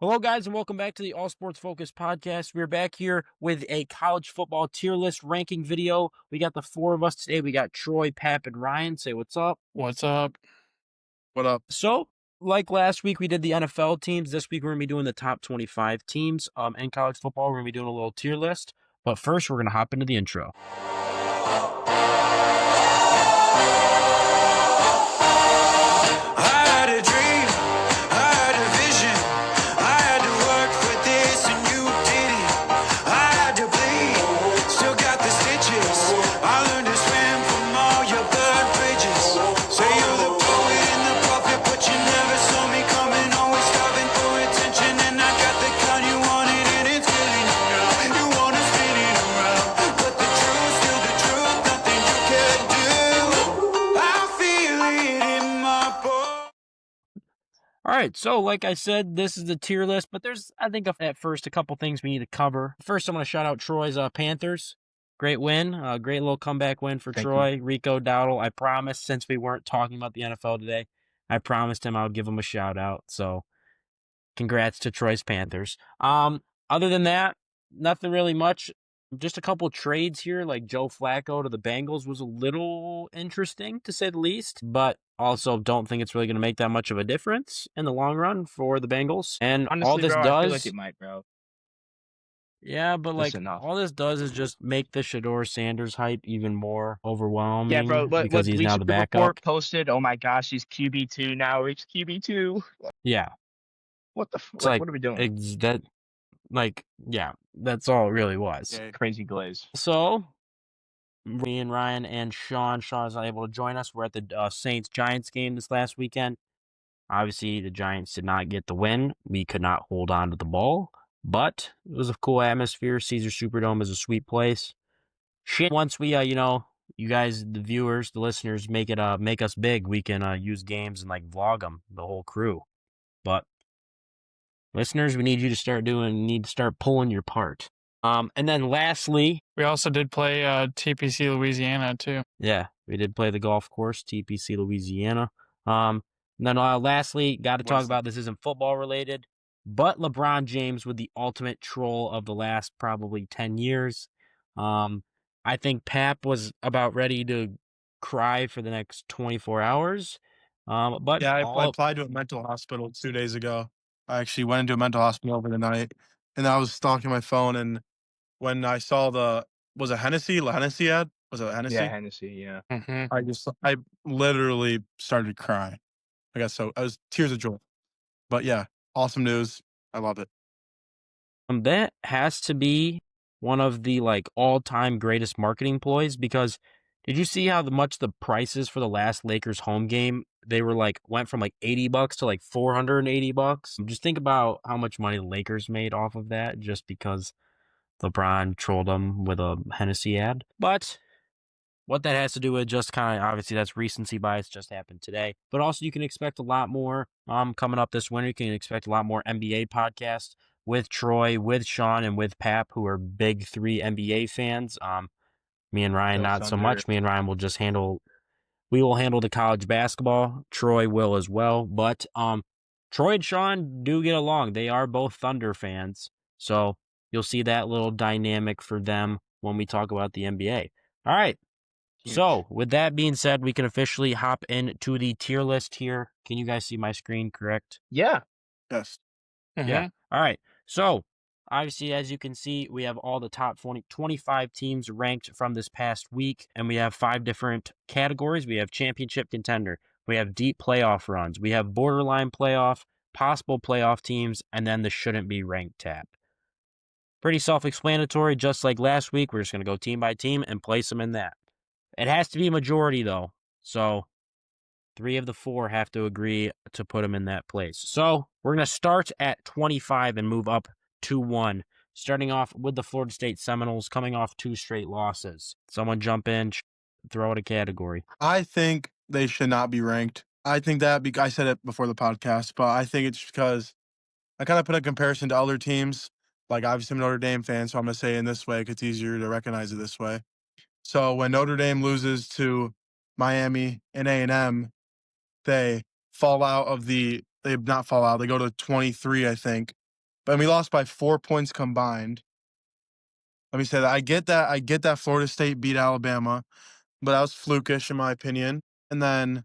Hello, guys, and welcome back to the All Sports Focus podcast. We're back here with a college football tier list ranking video. We got the four of us today. We got Troy, Pap, and Ryan. Say what's up. What's up? What up? So, like last week, we did the NFL teams. This week, we're going to be doing the top 25 teams in college football. We're going to be doing a little tier list. But first, we're going to hop into the intro. All right, so like I said, this is the tier list, but there's, I think, at first, a couple things we need to cover. First, I'm going to shout out Troy's Panthers. Great win, great little comeback win for Troy. Rico Dowdle, I promised, since we weren't talking about the NFL today, I promised him I would give him a shout out. So, congrats to Troy's Panthers. Other than that, nothing really much. Just a couple trades here, like Joe Flacco to the Bengals was a little interesting, to say the least, but also don't think it's really going to make that much of a difference in the long run for the Bengals. And Honestly, all this bro, does, I feel like it might, bro. yeah, but like enough. all this does is just make the Shador Sanders hype even more overwhelming. Yeah, bro. Because he's now the Bleacher backup. Report posted, oh my gosh, he's QB2 now. He's QB2. Yeah, What the? it's like what are we doing? Yeah, that's all it really was. Yeah, crazy glaze. So, me and Ryan and Sean is not able to join us. We're at the Saints-Giants game this last weekend. Obviously, the Giants did not get the win. We could not hold on to the ball, but it was a cool atmosphere. Caesar Superdome is a sweet place. Once we, you guys, the viewers, the listeners, make us big, we can use games and like vlog them, the whole crew. But listeners, we need to start pulling your part. And then lastly, we also did play TPC Louisiana too. Yeah, we did play the golf course, TPC Louisiana. And then lastly, got to talk about, this isn't football related, but LeBron James with the ultimate troll of the last probably 10 years. I think Pap was about ready to cry for the next 24 hours. But yeah, I applied to a mental hospital 2 days ago. I actually went into a mental hospital over the night, and I was stalking my phone, and when I saw was it Hennessy ad? Was it Hennessy? Yeah, Hennessy, yeah. I literally started crying. I was tears of joy. But yeah, awesome news. I love it. That has to be one of the like all-time greatest marketing ploys, because did you see how much the prices for the last Lakers home game, they were like went from like $80 to like $480? Just think about how much money the Lakers made off of that just because LeBron trolled them with a Hennessy ad. But what that has to do with, just kind of, obviously that's recency bias, just happened today. But also you can expect a lot more coming up this winter. You can expect a lot more NBA podcasts with Troy, with Sean, and with Pap, who are big 3 NBA fans. Me and Ryan, not so much. Me and Ryan will just we will handle the college basketball. Troy will as well. But Troy and Sean do get along. They are both Thunder fans. So you'll see that little dynamic for them when we talk about the NBA. All right. Huge. So with that being said, we can officially hop into the tier list here. Can you guys see my screen, correct? Yeah. Yes. Mm-hmm. Yeah. All right. So obviously, as you can see, we have all the top 25 teams ranked from this past week, and we have 5 different categories. We have championship contender, we have deep playoff runs, we have borderline playoff, possible playoff teams, and then the shouldn't be ranked tab. Pretty self-explanatory. Just like last week, we're just going to go team by team and place them in that. It has to be a majority, though. So 3 of the 4 have to agree to put them in that place. So we're going to start at 25 and move up to 1. Starting off with the Florida State Seminoles, coming off 2 straight losses. Someone jump in, throw out a category. I think they should not be ranked. I think that, I said it before the podcast, but I think it's because I kind of put a comparison to other teams. Like, obviously, I'm a Notre Dame fan, so I'm going to say it in this way because it's easier to recognize it this way. So when Notre Dame loses to Miami and A&M, they fall out of they not fall out. They go to 23, I think, and we lost by 4 points combined. Let me say that. I get that Florida State beat Alabama, but that was flukish in my opinion. And then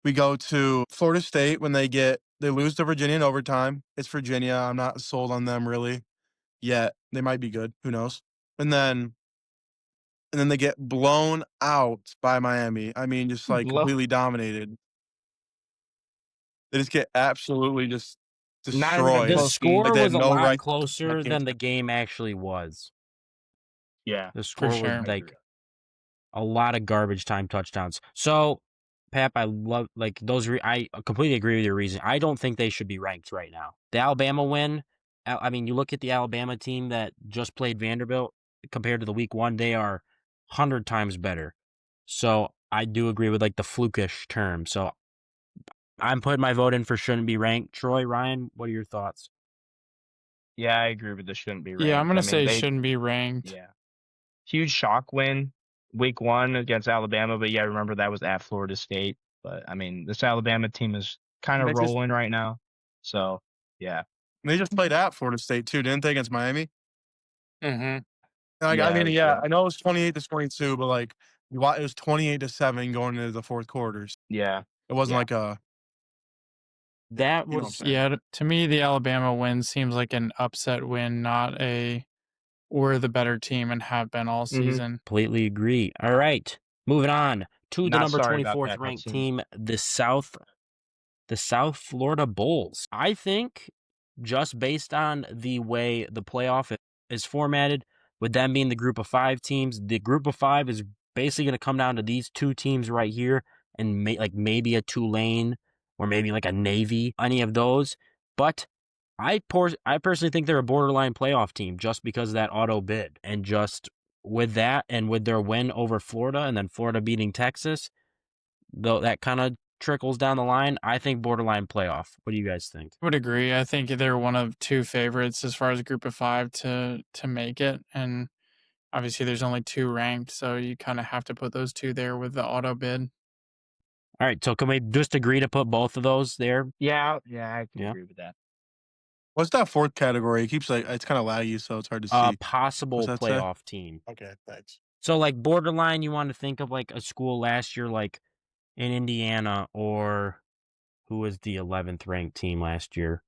we go to Florida State when they lose to Virginia in overtime. It's Virginia. I'm not sold on them really yet. They might be good. Who knows? And then they get blown out by Miami. I mean, just like Blow. completely dominated. They just get absolutely just Not even a destroyed. The close game. Like score they had was a no lot right to win that closer game. than the game actually was. Yeah, The For score was sure. like a lot of garbage time touchdowns. So, Pap, I love like those. I completely agree with your reason. I don't think they should be ranked right now. The Alabama win. I mean, you look at the Alabama team that just played Vanderbilt compared to the week one. They are 100 times better. So I do agree with like the flukish term. So I'm putting my vote in for shouldn't be ranked. Troy, Ryan, what are your thoughts? Yeah, I agree with this shouldn't be Yeah, I'm ranked. gonna I mean, say they shouldn't be ranked. yeah. Huge shock win week 1 against Alabama, but yeah, remember that was at Florida State. But I mean, this Alabama team is kind of They just rolling right now. So, yeah. they just played at Florida State too, didn't they, against Miami? Mm-hmm. Like, I Yeah, mean, it was yeah, good. I know it was 28-22, but like it was 28-7 going into the fourth quarters. Yeah. It wasn't Yeah. like a That you know what I'm was saying. Yeah, to me, the Alabama win seems like an upset win, not a we're the better team and have been all Mhm. season. completely agree. All right, moving on to the Not number sorry about 24th that. ranked That's soon. team, the South Florida Bulls. I think just based on the way the playoff is formatted, with them being the group of 5 teams, the group of 5 is basically going to come down to these 2 teams right here, and like maybe a Tulane or maybe like a Navy, any of those. But I personally think they're a borderline playoff team just because of that auto bid, and just with that and with their win over Florida and then Florida beating Texas, though that kind of trickles down the line. I think borderline playoff. What do you guys think? Would agree. I think they're one of 2 favorites as far as a group of 5 to make it, and obviously there's only 2 ranked, so you kind of have to put those 2 there with the auto bid. All right, so can we just agree to put both of those there? Yeah, I can Yeah. agree with that. What's that fourth category? It keeps like it's kind of laggy, so it's hard to see. Possible What's that say? playoff team. Okay, thanks. So like borderline, you want to think of like a school last year, like in Indiana, or who was the 11th ranked team last year,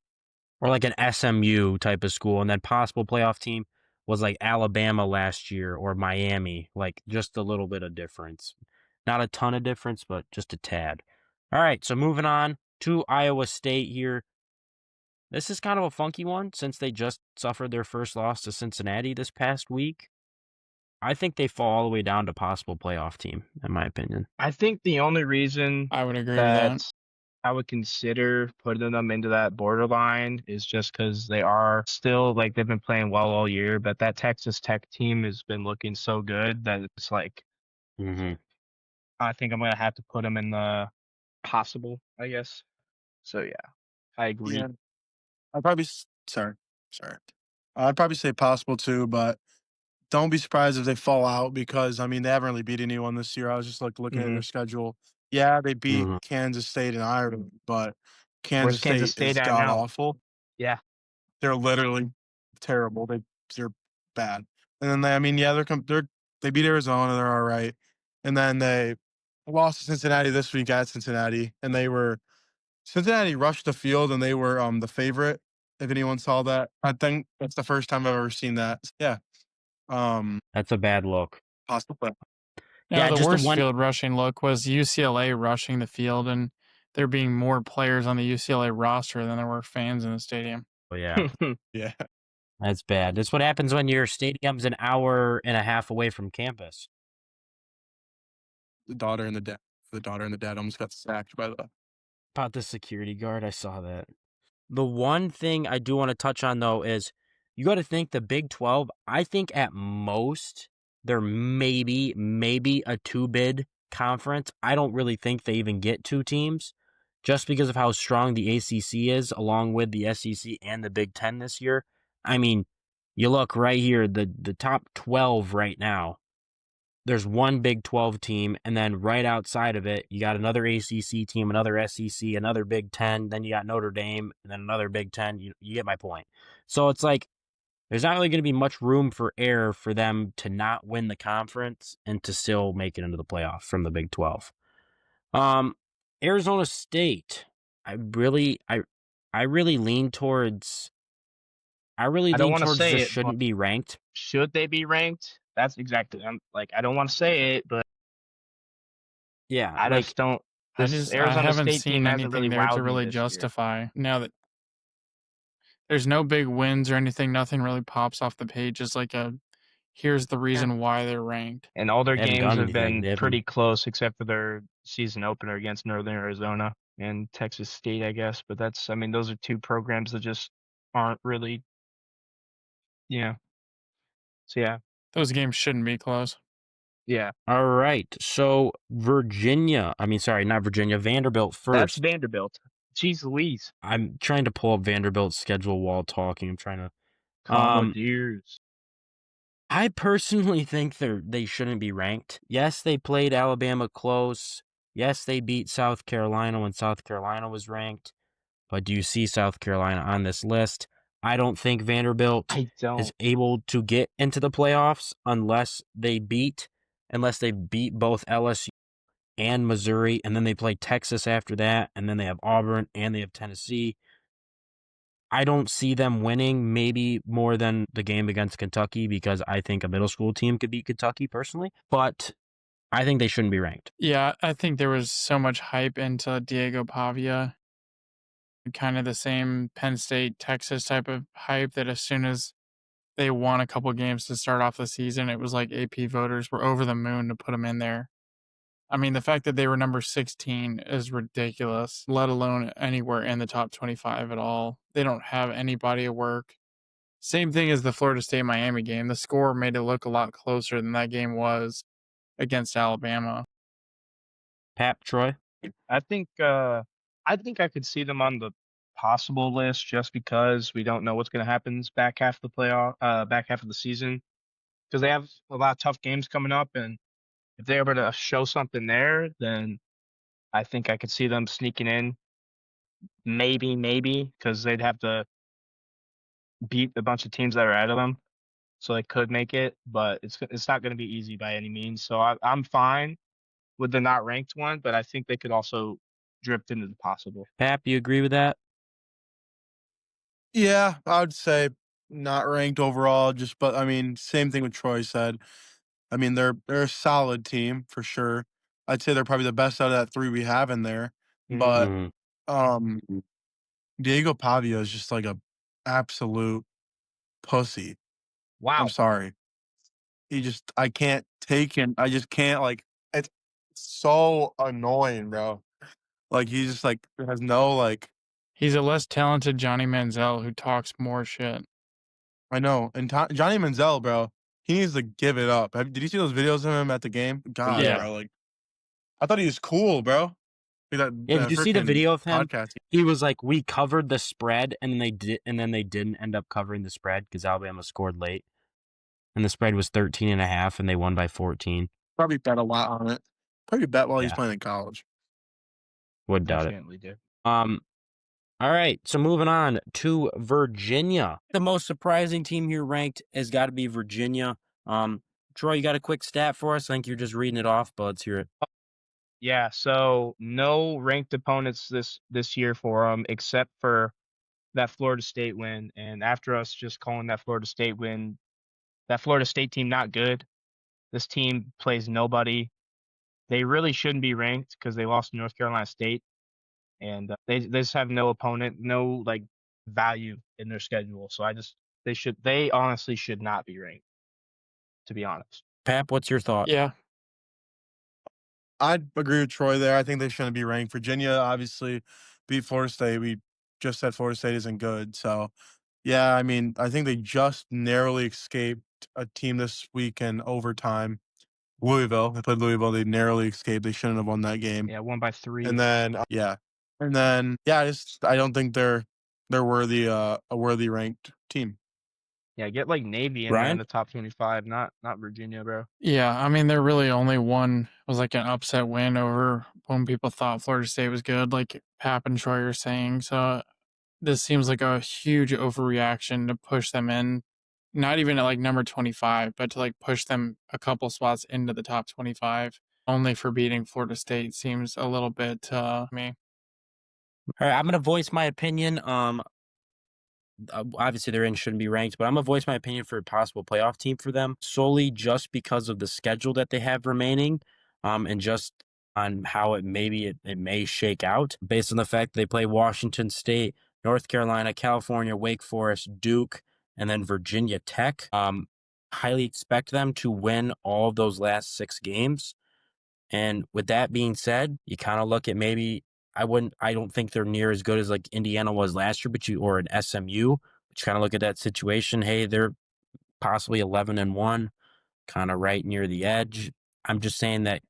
or like an SMU type of school, and then possible playoff team was like Alabama last year or Miami, like just a little bit of difference. Not a ton of difference, but just a tad. All right, so moving on to Iowa State here. This is kind of a funky one since they just suffered their first loss to Cincinnati this past week. I think they fall all the way down to possible playoff team, in my opinion. I think the only reason I would agree with that. that I would consider putting them into that borderline is just because they are still like they've been playing well all year, but that Texas Tech team has been looking so good that it's like Mm-hmm. I think I'm gonna have to put them in the possible, I guess. So yeah, I agree. Yeah, I'd probably sorry. I'd probably say possible too, but don't be surprised if they fall out because I mean they haven't really beat anyone this year. I was just like looking at their Mhm. schedule. Yeah, they beat Mm-hmm. Kansas State and Ireland, but Where's Kansas Kansas State State is at god now? awful. Yeah. They're literally terrible. They're bad. And then I mean, yeah, they beat Arizona. They're all right. And then they lost to Cincinnati this week at Cincinnati, and Cincinnati rushed the field, and they were the favorite. If anyone saw that, I think that's the first time I've ever seen that. Yeah. That's a bad look. Possible. Now, Yeah, the just the worst one. field rushing look was UCLA rushing the field, and there being more players on the UCLA roster than there were fans in the stadium. Oh, yeah, Yeah. that's bad. That's what happens when your stadium's an hour and a half away from campus. The daughter and the dad almost got sacked by the. About the security guard, I saw that. The one thing I do want to touch on, though, is you got to think the Big 12, I think at most, they're maybe a 2-bid conference. I don't really think they even get 2 teams just because of how strong the ACC is, along with the SEC and the Big 10 this year. I mean, you look right here, the top 12 right now, there's one Big 12 team, and then right outside of it, you got another ACC team, another SEC, another Big 10, then you got Notre Dame, and then another Big 10. You get my point. So it's like there's not really going to be much room for error for them to not win the conference and to still make it into the playoffs from the Big 12. Um, Arizona State, I really, I, I really lean towards. I really I don't lean want to towards say this it, but shouldn't be ranked. should they be ranked? That's exactly. I'm like, I don't want to say it, but Yeah, I like just don't. This I Arizona haven't State team seen hasn't anything really there to wowed me really this year. justify. Now that there's no big wins or anything, nothing really pops off the page as like a here's the reason why they're ranked. And all their they haven't games done have anything. been They haven't. pretty close, except for their season opener against Northern Arizona and Texas State, I guess. But I mean, those are two programs that just aren't really, you know. So yeah, Those games shouldn't be close. yeah, All right. So Virginia, I mean, sorry, not Virginia, Vanderbilt that's first. Vanderbilt. Jeez Louise, I'm trying to pull up Vanderbilt's schedule while talking. I'm trying to. Commodores. I personally think they shouldn't be ranked. Yes, they played Alabama close. Yes, they beat South Carolina when South Carolina was ranked. But do you see South Carolina on this list? I don't think Vanderbilt I is don't. able to get into the playoffs unless they beat both LSU and Missouri, and then they play Texas after that, and then they have Auburn and they have Tennessee. I don't see them winning maybe more than the game against Kentucky because I think a middle school team could beat Kentucky personally, but I think they shouldn't be ranked. Yeah, I think there was so much hype into Diego Pavia, kind of the same Penn State, Texas type of hype that as soon as they won a couple games to start off the season, it was like AP voters were over the moon to put them in there. I mean, the fact that they were number 16 is ridiculous, let alone anywhere in the top 25 at all. They don't have any body of work. Same thing as the Florida State Miami game. The score made it look a lot closer than that game was against Alabama. Pap, Troy? I think I could see them on the possible list just because we don't know what's going to happen back half of the back half of the season because they have a lot of tough games coming up, and if they're able to show something there, then I think I could see them sneaking in. Maybe because they'd have to beat a bunch of teams that are ahead of them, so they could make it, but it's not going to be easy by any means. So I'm fine with the not ranked one, but I think they could also drift into the possible. Pap, you agree with that? Yeah, I would say not ranked overall. But I mean, same thing with Troy said. I mean, they're a solid team for sure. I'd say they're probably the best out of that three we have in there. Hmm. But Mm-hmm. um, Diego Pavia is just like a absolute pussy. I'm Wow. sorry. I can't take him. I just can't like. It's so annoying, bro. Like he just like has no like. He's a less talented Johnny Manziel who talks more shit. I know. And Johnny Manziel, bro, he needs to give it up. Did you see those videos of him at the game? God, Yeah. bro, like I thought he was cool, bro. Like Yeah, did that you see the freaking video of him? podcast. He was like, "We covered the spread," and then they didn't end up covering the spread because Alabama scored late, and the spread was 13.5, and they won by 14. Probably bet a lot on it. Probably bet while he's Yeah, playing in college. would doubt it. Definitely did. Um, all right, so moving on to Virginia. The most surprising team here ranked has got to be Virginia. Troy, you got a quick stat for us? I think you're just reading it off, but let's hear it. Yeah, so no ranked opponents this year for them except for that Florida State win. And after us just calling that Florida State win, that Florida State team not good. This team plays nobody. They really shouldn't be ranked because they lost to North Carolina State, and they just have no opponent, no like value in their schedule. So they honestly should not be ranked, to be honest. Pap, what's your thought? Yeah, I'd agree with Troy there. I think they shouldn't be ranked. Virginia obviously beat Florida State. We just said Florida State isn't good. So, yeah, I mean, I think they just narrowly escaped a team this week in overtime. Louisville. They played Louisville. They narrowly escaped. They shouldn't have won that game. Yeah, 1-3. And then, I don't think they're worthy a worthy ranked team. Yeah, get like Navy in there in Ryan? the top 25, not Virginia, bro. Yeah, I mean, there really only one was like an upset win over when people thought Florida State was good, like Pap and Troy are saying. So this seems like a huge overreaction to push them in, not even at like number 25, but to like push them a couple spots into the top 25 only for beating Florida State seems a little bit me. All right, I'm gonna voice my opinion. Obviously they're in shouldn't be ranked, but I'm gonna voice my opinion for a possible playoff team for them solely just because of the schedule that they have remaining, and just on how it may shake out based on the fact they play Washington State, North Carolina, California, Wake Forest, Duke, and then Virginia Tech. Highly expect them to win all of those last 6 games. And with that being said, you kind of look at maybe I don't think they're near as good as like Indiana was last year, or an SMU, but you kind of look at that situation. Hey, they're possibly 11-1, kind of right near the edge. I'm just saying that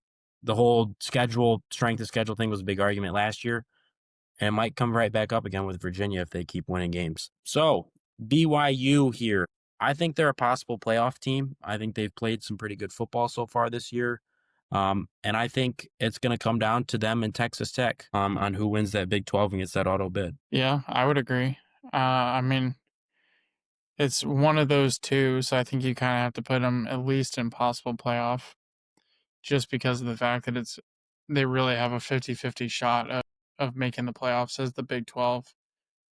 the whole strength of schedule thing was a big argument last year, and it might come right back up again with Virginia if they keep winning games. So BYU here, I think they're a possible playoff team. I think they've played some pretty good football so far this year. And I think it's going to come down to them and Texas Tech on who wins that Big 12 and gets that auto bid. Yeah, I would agree. I mean, it's one of those two, so I think you kind of have to put them at least in possible playoff just because of the fact that they really have a 50-50 shot of making the playoffs as the Big 12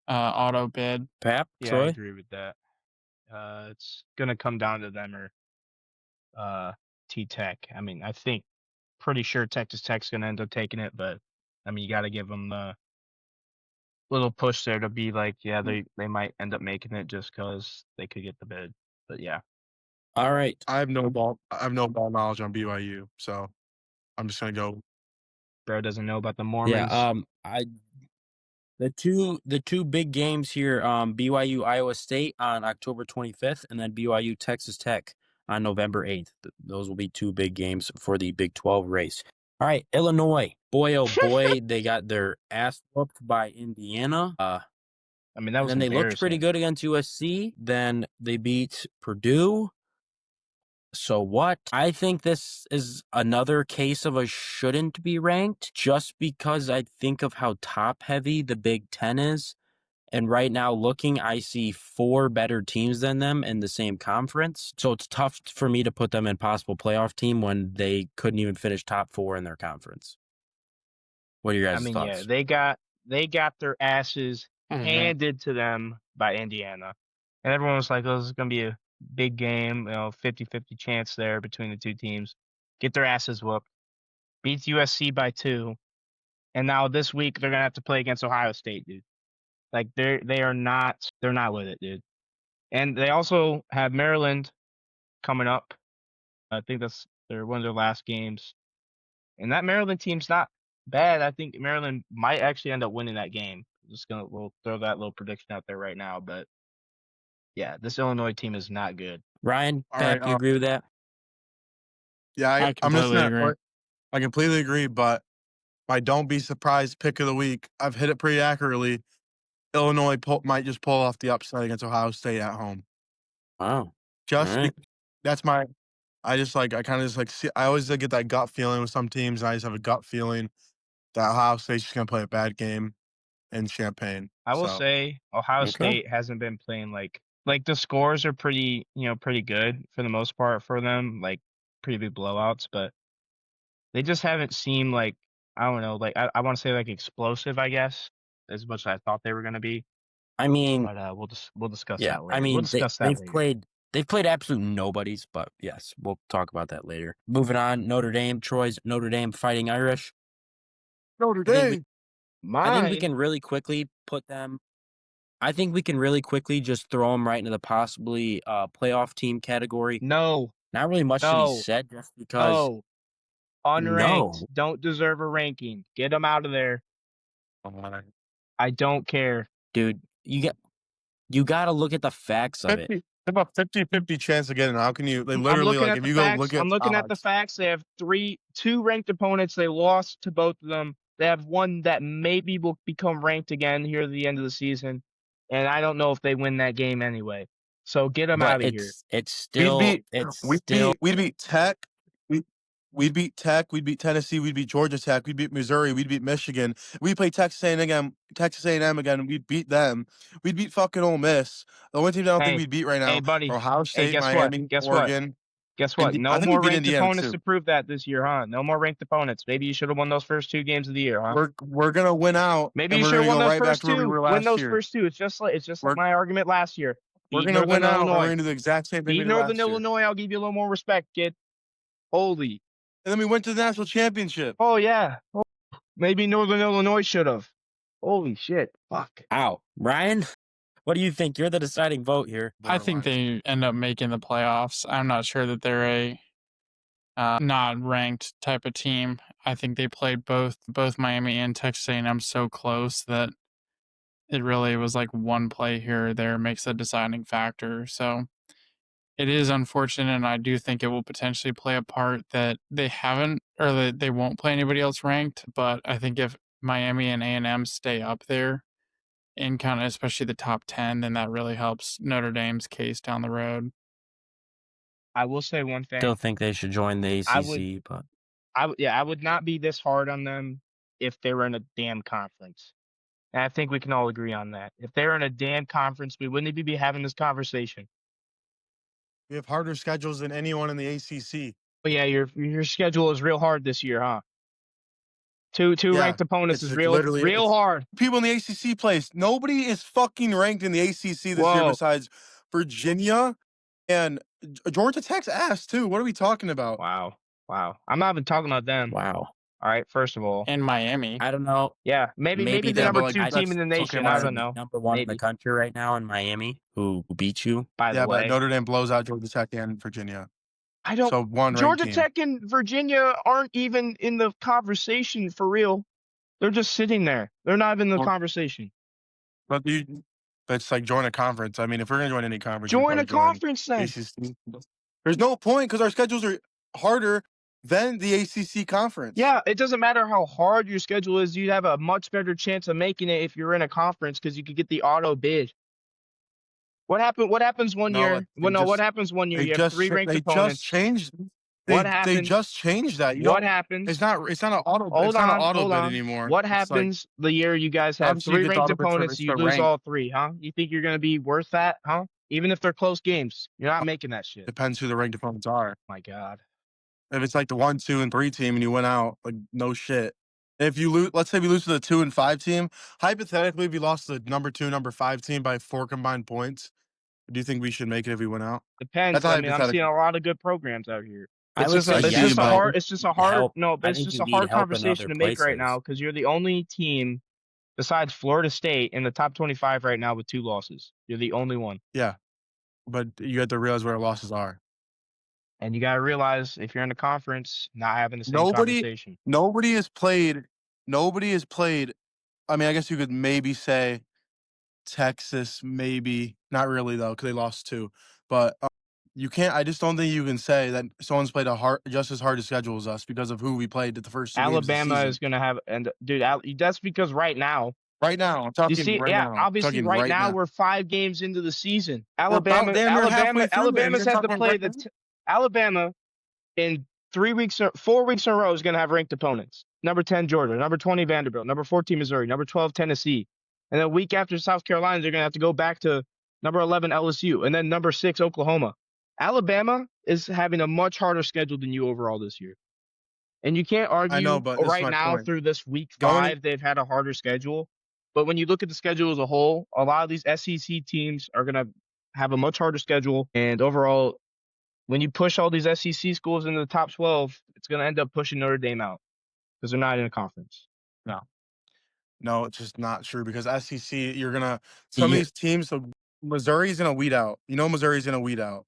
auto bid. Pap, Yeah, I Troy? agree with that. It's gonna come down to them or T-Tech. I mean, pretty sure Texas Tech's gonna end up taking it, but I mean, you got to give them the little push there to be like, yeah, they might end up making it just because they could get the bid. But yeah, All right. I have no ball knowledge on BYU, so I'm just gonna go. bro doesn't know about the Mormons. Yeah, the two big games here, BYU Iowa State on October 25th, and then BYU Texas Tech on November 8th. Those will be two big games for the Big 12 race. All right, Illinois. Boy, oh boy, they got their ass whooped by Indiana. I mean, that And was then they looked pretty embarrassing. good against USC. Then they beat Purdue. So what? I think this is another case of a shouldn't be ranked just because I think of how top heavy the Big Ten is. And right now, looking, I see 4 better teams than them in the same conference. So it's tough for me to put them in possible playoff team when they couldn't even finish top 4 in their conference. What are your I guys' mean, yeah, thoughts? they got their asses handed to them by Indiana. And everyone was like, oh, this is going to be a big game, 50-50 chance there between the two teams. Get their asses whooped. Beats USC by 2. And now this week they're going to have to play against Ohio State, dude. Like they're not with it, dude. And they also have Maryland coming up. I think they're one of their last games. And that Maryland team's not bad. I think Maryland might actually end up winning that game. We'll throw that little prediction out there right now. But yeah, this Illinois team is not good. Ryan, All Pap, right. you agree with that? Yeah, I I'm listening. completely agree. I completely agree, but my don't be surprised pick of the week, I've hit it pretty accurately. Illinois might just pull off the upset against Ohio State at home. Wow. Just All right. that's my. I kind of just like see. I always get that gut feeling with some teams. And I just have a gut feeling that Ohio State's just gonna play a bad game in Champaign. I will So say Ohio Okay. State hasn't been playing like the scores are pretty good for the most part for them, like pretty big blowouts, but they just haven't seemed like I don't know, like I want to say like explosive, I guess, as much as I thought they were going to be. I mean, But we'll discuss yeah. that I later. We'll mean, discuss that later. they've played absolute nobodies, but yes, we'll talk about that later. Moving on, Notre Dame, Troy's Notre Dame Fighting Irish. Notre I think we Dame. I think we Mine. can really quickly put them. I think we can really quickly just throw them right into the possibly playoff team category. No, Not really much to be no, said, just because no. Unranked. no, Don't deserve a ranking. Get them out of there. I don't care. dude, you got to look at the facts of it. 50, about 50-50 chance of getting. How can you? They I'm looking looking like at if the you go facts. look at I'm looking at the odds. facts. They have two ranked opponents. They lost to both of them. They have one that maybe will become ranked again here at the end of the season. And I don't know if they win that game anyway. So get them But out of here. We'd beat Tech. We we'd beat Tech. We'd beat Tennessee. We'd beat Georgia Tech. We'd beat Missouri. We'd beat Michigan. We play Texas A&M again. Texas A&M again. We'd beat them. We'd beat fucking Ole Miss. The only team I don't think Hey, we'd beat right hey, now buddy. are Ohio Hey, State, guess what? Miami, Guess what? Oregon. Guess what? I No think we more beat ranked Indiana opponents too. to prove that this year, huh? No more ranked opponents. Maybe you should have won those first 2 games of the year, huh? We're gonna win out, Maybe and you we're should have gonna won go those right back first to where we 2. were Win last those year. first 2. It's just like We're my argument last year. we're Beat gonna win Northern out, and we're Illinois. gonna do the exact same thing we Beat did Northern last year. Illinois. I'll give you a little more respect, kid. Holy. And then we went to the national championship. Oh yeah. Oh, maybe Northern Illinois should have. Holy shit. Fuck. Ow. Ryan, what do you think? You're the deciding vote here. I think they end up making the playoffs. I'm not sure that they're a not ranked type of team. I think they played both Miami and Texas A&M so close that it really was like one play here or there makes the deciding factor. So it is unfortunate, and I do think it will potentially play a part that they haven't or that they won't play anybody else ranked. But I think if Miami and A&M stay up there in kind of especially the top 10, then that really helps Notre Dame's case down the road. I will say one thing. Still think they should join the I ACC, but I would not be this hard on them if they were in a damn conference. And I think we can all agree on that. If they were in a damn conference, we wouldn't even be having this conversation. We have harder schedules than anyone in the ACC. But yeah, your schedule is real hard this year, huh? Two Yeah, ranked opponents it's is like real hard. People in the ACC place. Nobody is fucking ranked in the ACC this year Whoa. besides Virginia and Georgia Tech's ass too. What are we talking about? Wow. I'm not even talking about them. wow. All right, first of all. And Miami. I don't know. Yeah, maybe the they're number but, like, 2 team in the nation. I don't know. Number 1 in the Maybe. country right now in Miami, who beat you. By the Yeah, but way, Notre Dame blows out Georgia Tech and Virginia. I don't. So one ranked Georgia team. Tech and Virginia aren't even in the conversation for real. They're just sitting there. They're not even in the conversation. But that's like join a conference. I mean, if we're gonna join any conference, we Join a probably conference then. ACC. There's no point because our schedules are harder than the ACC conference. Yeah, it doesn't matter how hard your schedule is. You'd have a much better chance of making it if you're in a conference because you could get the auto bid. What happens one year? What happens one year? You have 3 ranked opponents. They just changed that. What happens? It's not an auto bid anymore. What happens the year you guys have obviously you 3 get the ranked auto bid for- opponents, it's you for lose rank. all 3, huh? You think you're going to be worth that, huh? Even if they're close games, you're not making that shit. Depends who the ranked opponents are. My God. If it's like the 1, 2, and 3 team and you win out, like no shit. If you lose, let's say we lose to the 2 and 5 team. Hypothetically, if we lost to the number 2, number 5 team by 4 combined points, do you think we should make it if we win out? Depends. That's I mean, I'm seeing hypothetical. a lot of good programs out here. I It's would just say a yes, but hard. It's just a hard. help. No, I but it's think just you a need hard help in conversation other to make right places. now because you're the only team besides Florida State in the top 25 right now with 2 losses. You're the only one, Yeah, but you have to realize where our losses are. and you got to realize if you're in a conference, not having the same conversation. Nobody has played. I mean, I guess you could maybe say Texas, maybe not really though, because they lost 2. But you can't. I just don't think you can say that someone's played just as hard a schedule as us because of who we played at the first 2 games of the Alabama season. is going to have, and dude, that's because right now. Right now, I'm talking You see, right yeah, now. obviously, right now we're 5 games into the season. Alabama's had to play Alabama in 4 weeks in a row is going to have ranked opponents. Number 10 Georgia, number 20 Vanderbilt, number 14 Missouri, number 12 Tennessee, and then week after South Carolina they're going to have to go back to number 11 LSU, and then number 6 Oklahoma. Alabama is having a much harder schedule than you overall this year. And you can't argue I know, but this is right my now point. through this week 5, they've had a harder schedule. But when you look at the schedule as a whole, a lot of these SEC teams are going to have a much harder schedule. And overall, when you push all these SEC schools into the top 12, it's going to end up pushing Notre Dame out because they're not in a conference. No, it's just not true because SEC, some of these teams. So Missouri's gonna weed out. You know, Missouri's gonna weed out.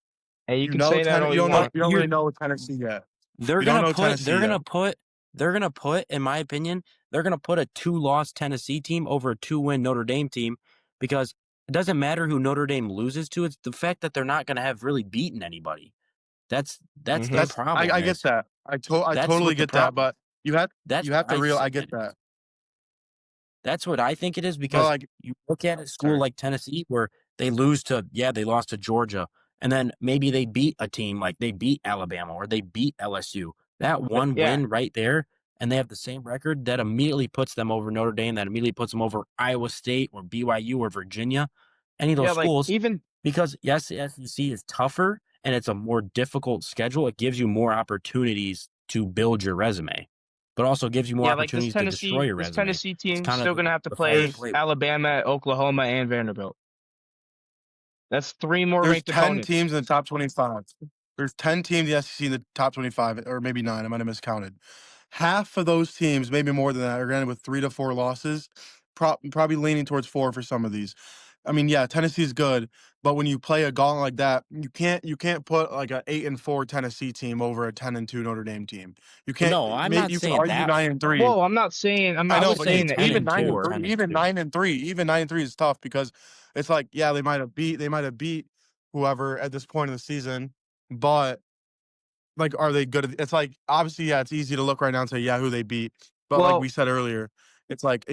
Hey, you can say that all you you don't know. want. You don't really know Tennessee yet. They're We don't gonna know put. Tennessee They're gonna yet. put. They're gonna put. In my opinion, they're gonna put a 2-loss Tennessee team over a 2-win Notre Dame team because it doesn't matter who Notre Dame loses to. It's the fact that they're not gonna have really beaten anybody. That's the problem. I get that. I totally get that. But you have to realize. I get that. That's what I think it is because like, you look at a school like Tennessee where they lost to Georgia, and then maybe they beat a team like they beat Alabama or they beat LSU. That But one yeah, win right there, and they have the same record, that immediately puts them over Notre Dame, that immediately puts them over Iowa State or BYU or Virginia, any of those yeah, like schools, even because yes, the SEC is tougher and it's a more difficult schedule. It gives you more opportunities to build your resume, but also gives you more yeah, like opportunities to destroy your this resume. Tennessee It's team kind of still gonna have to the fair play There's play. Alabama, Oklahoma, and Vanderbilt. That's 3 more there's ranked 10 opponents. teams in the top 25. There's 10 teams in the SEC in the top 25, or maybe 9. I might have miscounted. Half of those teams, maybe more than that, are granted with 3 to 4 losses. Probably leaning towards 4 for some of these. I mean, yeah, Tennessee's good, but when you play a gauntlet like that, you can't put like a 8-4 Tennessee team over a 10-2 Notre Dame team. You Well, can't. no, I'm Maybe not you can saying argue that 9-3. Whoa, I'm I not I know, was but saying saying that 10 even and nine 2 or and 8-4. three, 10 and even 2. 9-3, even 9-3 is tough because it's like, yeah, they might have beat whoever at this point of the season, but like, are they good? It's like obviously, yeah, it's easy to look right now and say, yeah, who they beat, but like we Well, said earlier, it's like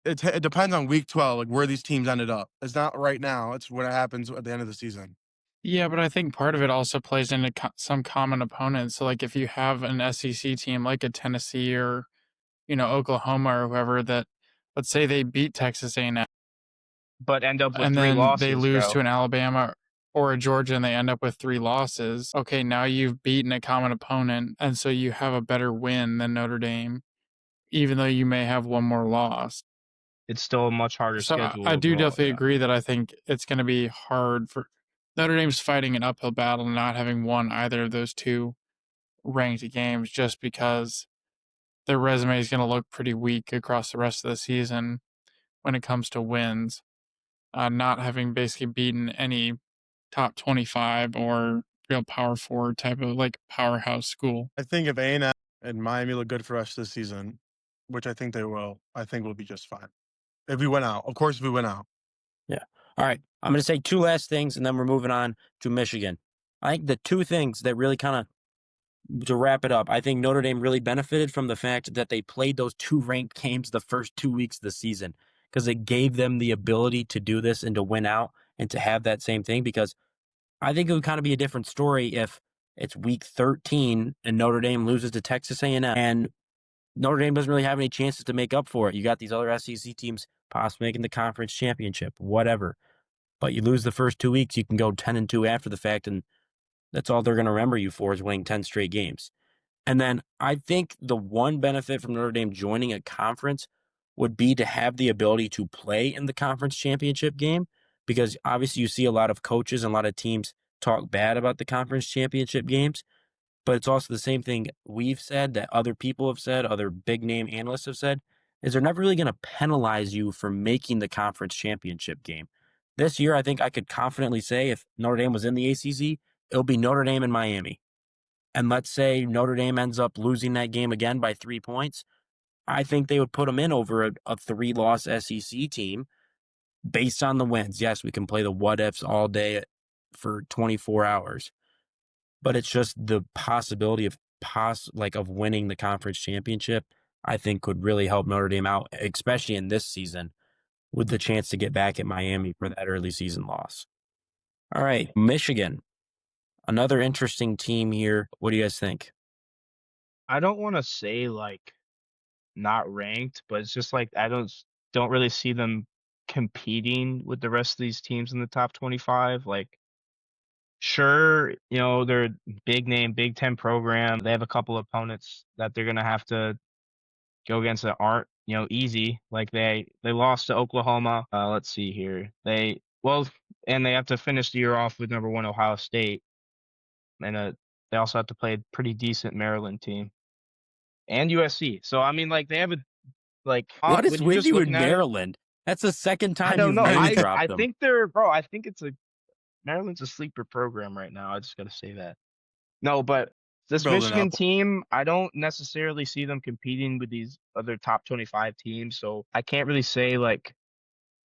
it depends on week 12, like where these teams ended up. It's not right now. It's when it happens at the end of the season. Yeah, but I think part of it also plays into some common opponents. So, like, if you have an SEC team like a Tennessee or Oklahoma or whoever that, let's say they beat Texas A&M but end up with and 3 then they losses, lose to bro. an Alabama or a Georgia and they end up with 3 losses. Okay, now you've beaten a common opponent, and so you have a better win than Notre Dame, even though you may have one more loss. It's still a much harder So schedule I do overall, definitely yeah. agree that I think it's going to be hard for Notre Dame's fighting an uphill battle, not having won either of those 2 ranked games, just because their resume is going to look pretty weak across the rest of the season when it comes to wins, not having basically beaten any top 25 or real power forward type of like powerhouse school. I think if A&M and Miami look good for us this season, which I think they will, I think we'll be just fine. If we win out, of course, if we win out. Yeah. All right. I'm going to say 2 last things and then we're moving on to Michigan. I think the 2 things that really kind of, to wrap it up, I think Notre Dame really benefited from the fact that they played those 2 ranked games the first 2 weeks of the season, because it gave them the ability to do this and to win out and to have that same thing. Because I think it would kind of be a different story if it's week 13 and Notre Dame loses to Texas A&M and Notre Dame doesn't really have any chances to make up for it. You got these other SEC teams possibly making the conference championship, whatever. But you lose the first 2 weeks, you can go 10-2 after the fact, and that's all they're going to remember you for, is winning 10 straight games. And then I think the one benefit from Notre Dame joining a conference would be to have the ability to play in the conference championship game, because obviously you see a lot of coaches and a lot of teams talk bad about the conference championship games. But it's also the same thing we've said, that other people have said, other big name analysts have said, is they're never really going to penalize you for making the conference championship game. This year, I think I could confidently say if Notre Dame was in the ACC, it'll be Notre Dame and Miami. And let's say Notre Dame ends up losing that game again by 3 points. I think they would put them in over a 3-loss SEC team based on the wins. Yes, we can play the what ifs all day for 24 hours, but it's just the possibility of of winning the conference championship, I think could really help Notre Dame out, especially in this season, with the chance to get back at Miami for that early season loss. All right, Michigan, another interesting team here. What do you guys think? I don't wanna say, like, not ranked, but it's just, like, I don't really see them competing with the rest of these teams in the top 25, like, sure, they're a big name, Big Ten program. They have a couple opponents that they're gonna have to go against that aren't, easy. Like they lost to Oklahoma. Let's see here. And they have to finish the year off with number 1 Ohio State, and they also have to play a pretty decent Maryland team and USC. So I mean, like they have What is when you're with just you looking in at it, Maryland? That's the second I time don't you've know. name I dropped them. think I think it's a Maryland's a sleeper program right now. I just got to say that. No, but this Building Michigan up. team, I don't necessarily see them competing with these other top 25 teams. So I can't really say like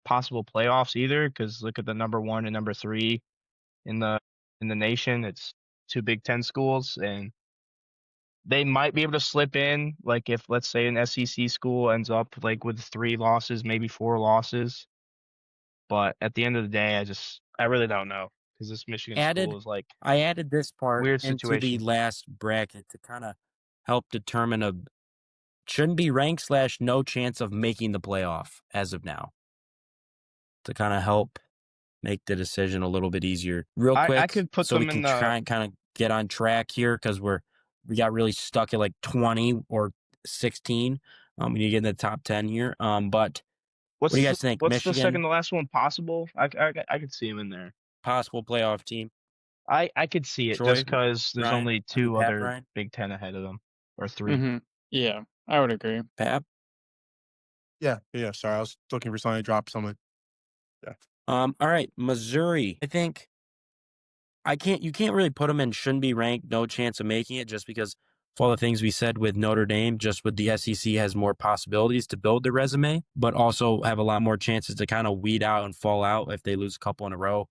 possible playoffs either, because look at the number 1 and number 3 in the nation. It's 2 Big Ten schools, and they might be able to slip in. Like if let's say an SEC school ends up like with 3 losses, maybe 4 losses, But at the end of the day, I really don't know because this Michigan school is like I added this part weird into the situation. last bracket to kind of help determine a shouldn't be ranked / no chance of making the playoff as of now to kind of help make the decision a little bit easier. Real I quick, could put so we them can in the try and kind of get on track here because we got really stuck at like 20 or 16 when you get in the top 10 here. But what do you guys think? what's the second Michigan, to last one? Possible? I could see him in there. possible playoff team. I could see it just Troy, because there's Ryan, only I mean two Pat, other Ryan, Big Ten ahead of them, or 3. Mm-hmm. Yeah, I would agree. Pap. Yeah. Sorry, I was looking for something to drop something. Yeah. All right, Missouri. I think you can't really put them in shouldn't be ranked, no chance of making it just because of all the things we said with Notre Dame, just with the SEC has more possibilities to build their resume, but also have a lot more chances to kind of weed out and fall out if they lose a couple in a row.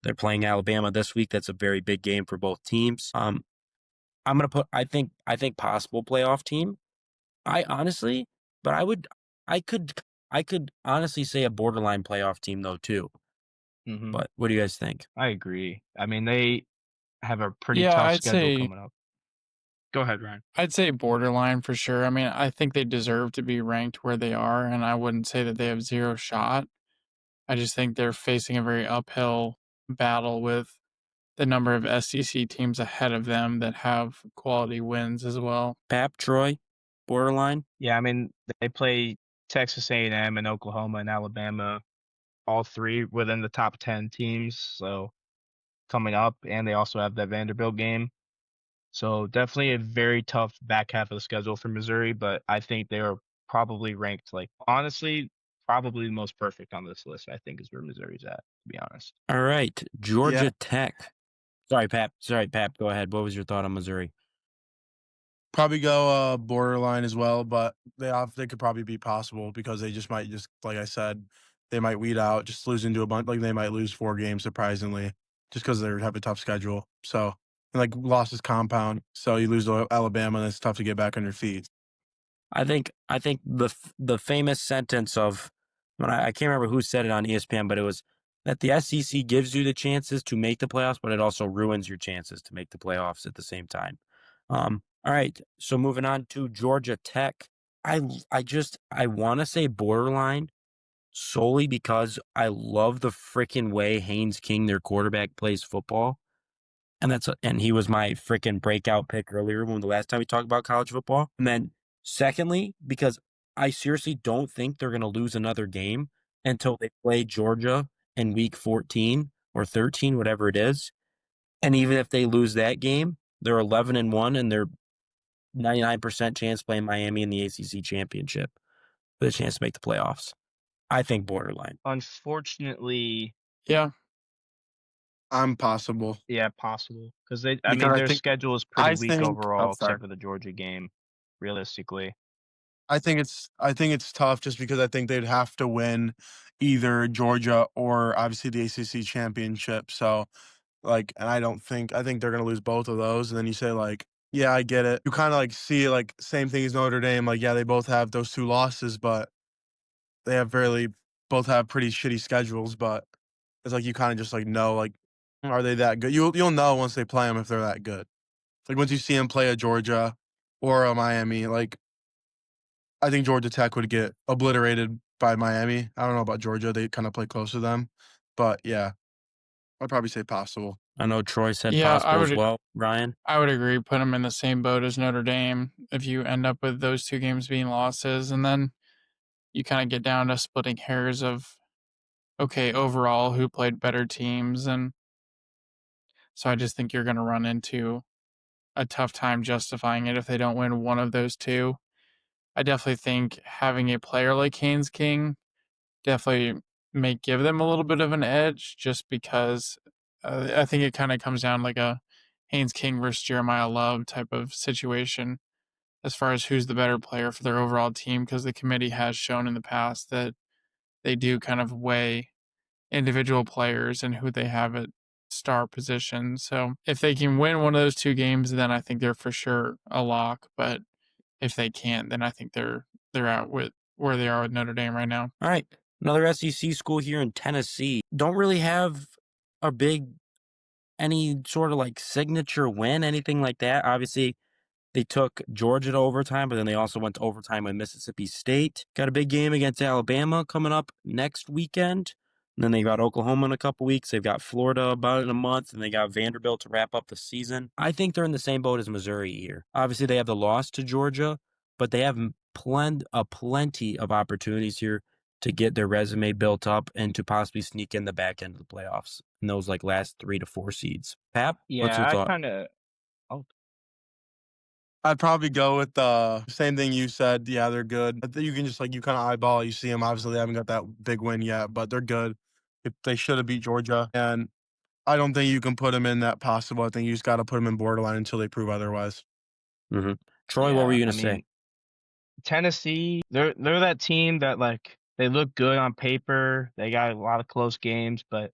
They're playing Alabama this week. That's a very big game for both teams. I'm gonna put I think possible playoff team. I honestly, but I could I could honestly say a borderline playoff team though too. Mm-hmm. But what do you guys think? I agree. I mean, they have a pretty Yeah, tough schedule coming up. Go ahead, Ryan. I'd say borderline for sure. I mean, I think they deserve to be ranked where they are, and I wouldn't say that they have zero shot. I just think they're facing a very uphill battle with the number of SEC teams ahead of them that have quality wins as well. Pap, Troy, borderline. Yeah, I mean, they play Texas A&M and Oklahoma and Alabama, all 3 within the top 10 teams. So coming up, and they also have that Vanderbilt game. So definitely a very tough back half of the schedule for Missouri, but I think they are probably ranked like honestly, probably the most perfect on this list. I think is where Missouri's at, to be honest. All right, Yeah, Georgia Tech. Sorry, Pap. Go ahead. What was your thought on Missouri? probably go borderline as well, but they could probably be possible because they just might just like I said, they might weed out, just lose into a bunch. Like they might lose 4 games surprisingly, just because they have a tough schedule. So and like losses compound. So you lose to Alabama, and it's tough to get back on your feet. I think the famous sentence of when I can't remember who said it on ESPN, but it was that the SEC gives you the chances to make the playoffs, but it also ruins your chances to make the playoffs at the same time. All right, so moving on to Georgia Tech. I want to say borderline solely because I love the freaking way Haynes King, their quarterback, plays football. And he was my freaking breakout pick earlier when the last time we talked about college football. And then secondly, because I seriously don't think they're going to lose another game until they play Georgia in week 14 or 13, whatever it is. And even if they lose that game, they're 11-1 and they're 99% chance playing Miami in the ACC championship with a chance to make the playoffs. I think borderline. Unfortunately, Yeah, I'm possible yeah, possible because I because mean, I their think schedule is pretty I weak think. Oh, overall, sorry. except for the Georgia game. Realistically, I think it's tough just because I think they'd have to win either Georgia or obviously the ACC championship. So like, and I think they're gonna lose both of those. And then you say like, yeah, I get it. You kind of like see it like same thing as Notre Dame. Like, yeah, they both have those 2 losses, but they have both have pretty shitty schedules. But it's like you kind of just like know like, are they that good? You'll know once they play them if they're that good. Like once you see them play a Georgia or a Miami, like I think Georgia Tech would get obliterated by Miami. I don't know about Georgia; they kind of play close to them, but yeah, I'd probably say possible. I know Troy said yeah, possible as well. Ryan? I would agree. Put them in the same boat as Notre Dame if you end up with those 2 games being losses, and then you kind of get down to splitting hairs of okay, overall who played better teams, and so I just think you're going to run into a tough time justifying it if they don't win one of those 2. I definitely think having a player like Haynes King definitely may give them a little bit of an edge just because I think it kind of comes down like a Haynes King versus Jeremiah Love type of situation as far as who's the better player for their overall team because the committee has shown in the past that they do kind of weigh individual players and who they have at star positions. So if they can win one of those 2 games, then I think they're for sure a lock. But if they can't, then I think they're out with where they are with Notre Dame right now. All right. Another SEC school here in Tennessee don't really have a big any sort of like signature win, anything like that. Obviously, they took Georgia to overtime, but then they also went to overtime with Mississippi State. Got a big game against Alabama coming up next weekend. And then they got Oklahoma in a couple weeks. They've got Florida about in a month, and they got Vanderbilt to wrap up the season. I think they're in the same boat as Missouri here. Obviously, they have the loss to Georgia, but they have plenty of opportunities here to get their resume built up and to possibly sneak in the back end of the playoffs in those like last 3 to 4 seeds. Pap, what's Yeah, your I thought? kind of. Oh, I'd probably go with the same thing you said. Yeah, they're good. I think you can just you kind of eyeball. You see them. Obviously, they haven't got that big win yet, but they're good. They should have beat Georgia, and I don't think you can put them in that possible. I think you just got to put them in borderline until they prove otherwise. Mm-hmm. Troy, what were yeah. you I gonna say? mean, Tennessee, they're that team that they look good on paper. They got a lot of close games, but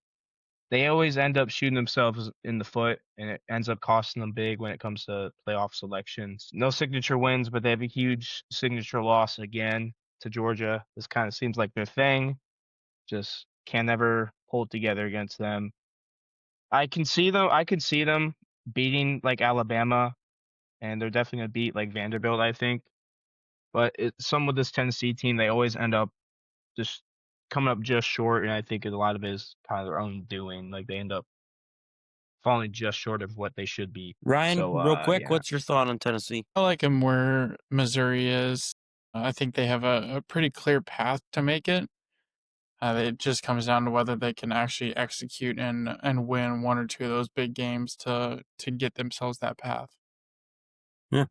they always end up shooting themselves in the foot, and it ends up costing them big when it comes to playoff selections. No signature wins, but they have a huge signature loss again to Georgia. This kind of seems like their thing. Just can never hold together against them. I can see them. I could see them beating Alabama, and they're definitely gonna beat Vanderbilt, I think. But some with this Tennessee team, they always end up just coming up just short, and I think a lot of it is kind of their own doing. Like they end up falling just short of what they should be. Ryan, So real quick, yeah. what's your thought on Tennessee? I like them where Missouri is. I think they have a pretty clear path to make it. It just comes down to whether they can actually execute and win one or two of those big games to get themselves that path. Yeah,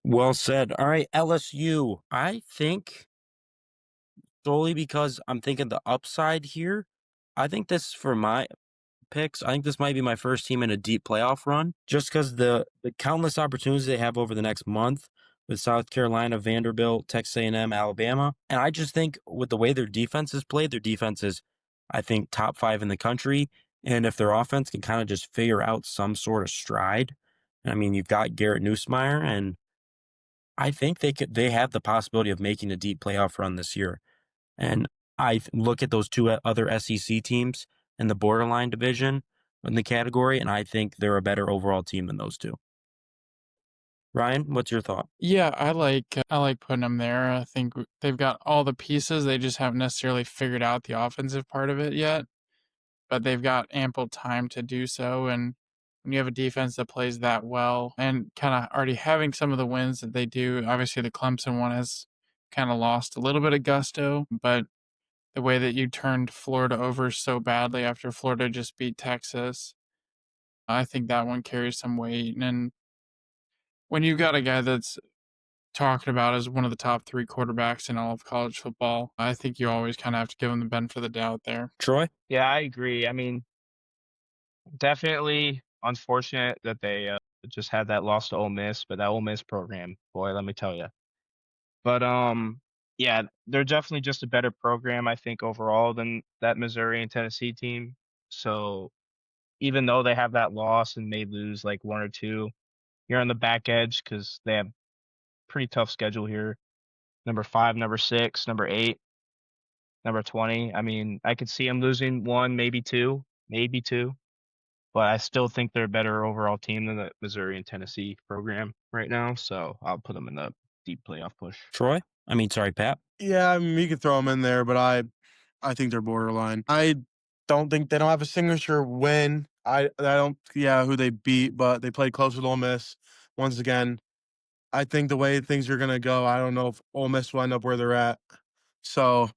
well said. All right, LSU. I think solely because I'm thinking the upside here. I think this for my picks. I think this might be my first team in a deep playoff run, just because the countless opportunities they have over the next month with South Carolina, Vanderbilt, Texas A&M, Alabama, and I just think with the way their defense is played, their defense is, I think, top 5 in the country, and if their offense can kind of just figure out some sort of stride, I mean, you've got Garrett Nussmeier, and I think they have the possibility of making a deep playoff run this year. And look at those two other SEC teams in the borderline division in the category, and I think they're a better overall team than those two. Ryan, what's your thought? Yeah, I like putting them there. I think they've got all the pieces. They just haven't necessarily figured out the offensive part of it yet, but they've got ample time to do so. And when you have a defense that plays that well and kind of already having some of the wins that they do, obviously the Clemson one has kind of lost a little bit of gusto, but the way that you turned Florida over so badly after Florida just beat Texas, I think that one carries some weight. And when you've got a guy that's talking about as one of the top 3 quarterbacks in all of college football, I think you always kind of have to give him the benefit of the doubt there. Troy? Yeah, I agree. I mean, definitely unfortunate that they just had that loss to Ole Miss, but that Ole Miss program, boy, let me tell you. But yeah, they're definitely just a better program, I think, overall than that Missouri and Tennessee team. So even though they have that loss and may lose like one or two, you're on the back edge because they have pretty tough schedule here. Number 5, number 6, number 8, number 20. I mean, I could see them losing one, maybe two, but I still think they're a better overall team than the Missouri and Tennessee program right now. So I'll put them in the deep playoff push. Troy? I mean, sorry, Pat. Yeah, I mean, you could throw them in there, but I think they're borderline. I don't think they don't have a signature win. I don't who they beat, but they played close with Ole Miss. Once again, I think the way things are gonna go, I don't know if Ole Miss will end up where they're at. So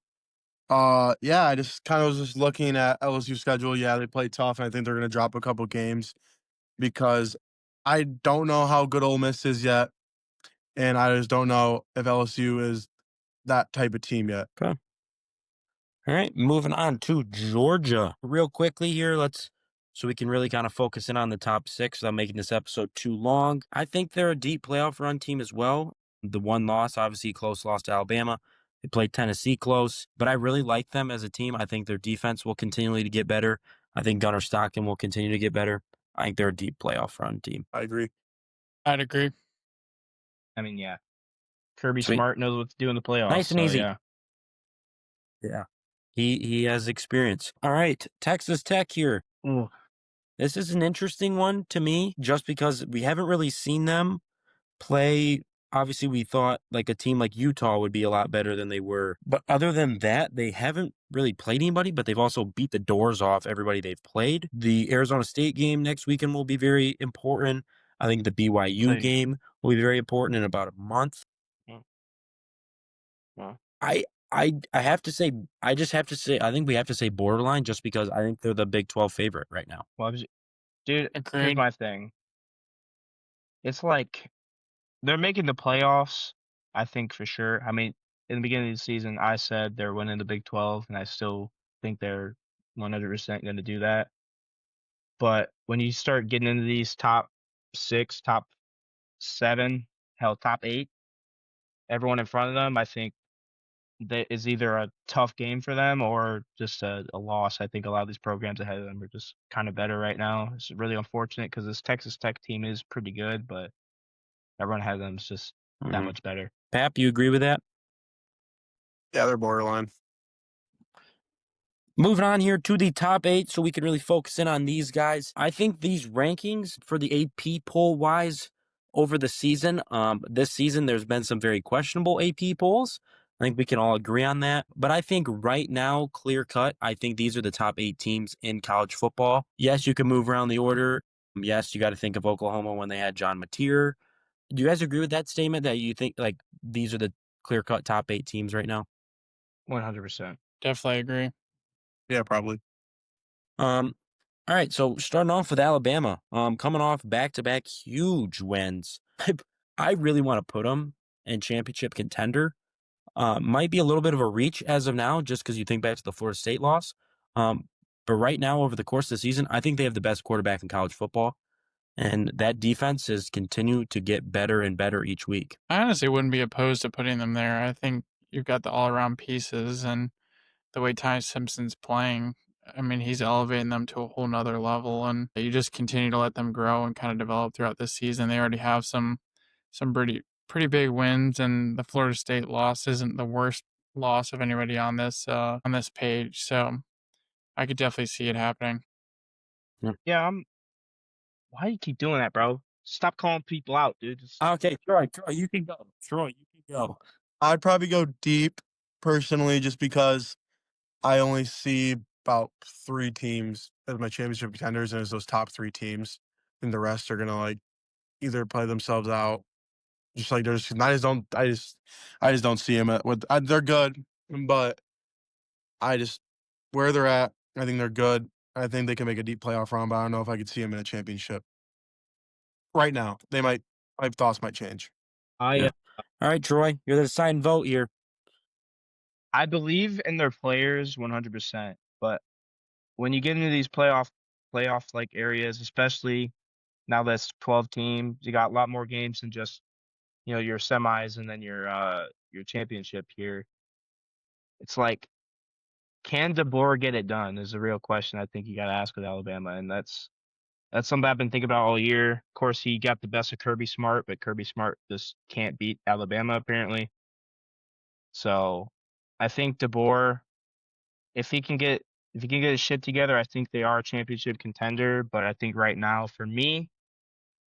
yeah, I just kind of was just looking at LSU schedule. Yeah, they play tough, and I think they're gonna drop a couple games because I don't know how good Ole Miss is yet, and I just don't know if LSU is that type of team yet. Okay. All right, moving on to Georgia. Real quickly here, so we can really kind of focus in on the top 6 without making this episode too long. I think they're a deep playoff run team as well. The one loss, obviously close loss to Alabama. They played Tennessee close, but I really like them as a team. I think their defense will continually to get better. I think Gunnar Stockton will continue to get better. I think they're a deep playoff run team. I agree. I'd agree. I mean, yeah, Kirby Sweet. Smart knows what to do in the playoffs. Nice and So easy. yeah. Yeah. He has experience. All right, Texas Tech here. Ooh. This is an interesting one to me, just because we haven't really seen them play. Obviously, we thought like a team like Utah would be a lot better than they were. But other than that, they haven't really played anybody, but they've also beat the doors off everybody they've played. The Arizona State game next weekend will be very important. I think the So, BYU game will be very important in about a month. mm, well, I I have to say, I just have to say, I think we have to say borderline just because I think they're the Big 12 favorite right now. well, dude, here's Agreed. my thing. It's like they're making the playoffs, I think for sure. I mean, in the beginning of the season, I said they're winning the Big 12, and I still think they're 100% going to do that. But when you start getting into these top 6, top 7, hell, top 8, everyone in front of them, I think that is either a tough game for them or just a loss. I think a lot of these programs ahead of them are just kind of better right now. It's really unfortunate because this Texas Tech team is pretty good, but everyone ahead of them is just that Mhm. much better. Pap, you agree with that? Yeah, they're borderline. Moving on here to the top 8 so we can really focus in on these guys. I think these rankings for the AP poll wise over the season, this season there's been some very questionable AP polls. I think we can all agree on that. But I think right now, clear cut, I think these are the top 8 teams in college football. Yes, you can move around the order. Yes, you got to think of Oklahoma when they had John Mateer. Do you guys agree with that statement that you think like these are the clear cut top 8 teams right now? 100%. Definitely agree. Yeah, probably. Um, all right, so starting off with Alabama, coming off back-to-back huge wins. I really want to put them in championship contender. Might be a little bit of a reach as of now, just because you think back to the Florida State loss. But right now, over the course of the season, I think they have the best quarterback in college football, and that defense has continued to get better and better each week. I honestly wouldn't be opposed to putting them there. I think you've got the all around pieces and the way Ty Simpson's playing. I mean, he's elevating them to a whole nother level, and you just continue to let them grow and kind of develop throughout this season. They already have some pretty big wins, and the Florida State loss isn't the worst loss of anybody on this page. So I could definitely see it happening. Yeah, why do you keep doing that, bro? Stop calling people out, dude. Just, Okay, Troy, you can go. Troy, you can go. I'd probably go deep personally, just because I only see about 3 teams as my championship contenders, and it's those top 3 teams, and the rest are gonna like either play themselves out. Just like there's, I just don't see them at with. They're good, but I just where they're at. I think they're good. I think they can make a deep playoff run, but I don't know if I could see them in a championship right now. They might. My thoughts might change. I Yeah. All right, Troy, you're the deciding vote here. I believe in their players 100%, but when you get into these playoff like areas, especially now that's 12 teams, you got a lot more games than just your semis and then your championship here. It's like, can DeBoer get it done? Is a real question I think you got to ask with Alabama, and that's something I've been thinking about all year. Of course, he got the best of Kirby Smart, but Kirby Smart just can't beat Alabama apparently. So I think DeBoer, if he can get his shit together, I think they are a championship contender. But I think right now, for me,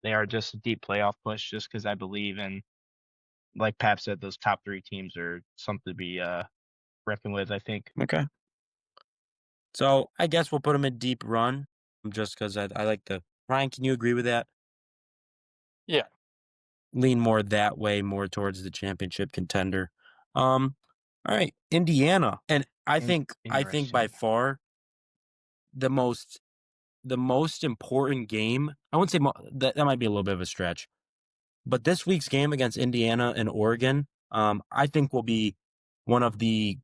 they are just a deep playoff push, just because I believe in, like Pap said, those top 3 teams are something to be reckoned with. I think. Okay. So I guess we'll put them in deep run just because I like the. Ryan, can you agree with that? Yeah. Lean more that way, more towards the championship contender. All right, Indiana, and I think by Interesting. far the most important game. I wouldn't say that might be a little bit of a stretch, but this week's game against Indiana and Oregon, I think will be one of the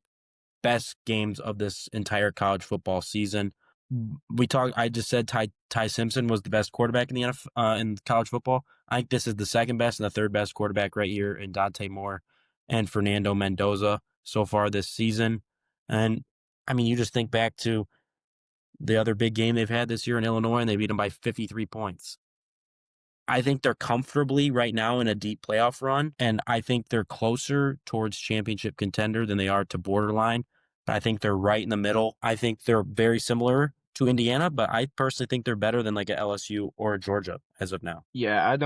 best games of this entire college football season. I just said Ty Simpson was the best quarterback in the in college football. I think this is the second best and the third best quarterback right here in Dante Moore and Fernando Mendoza so far this season. And I mean, you just think back to the other big game they've had this year in Illinois, and they beat them by 53 points. I think they're comfortably right now in a deep playoff run, and I think they're closer towards championship contender than they are to borderline. I think they're right in the middle. I think they're very similar to Indiana, but I personally think they're better than like a LSU or a Georgia as of now. Yeah, I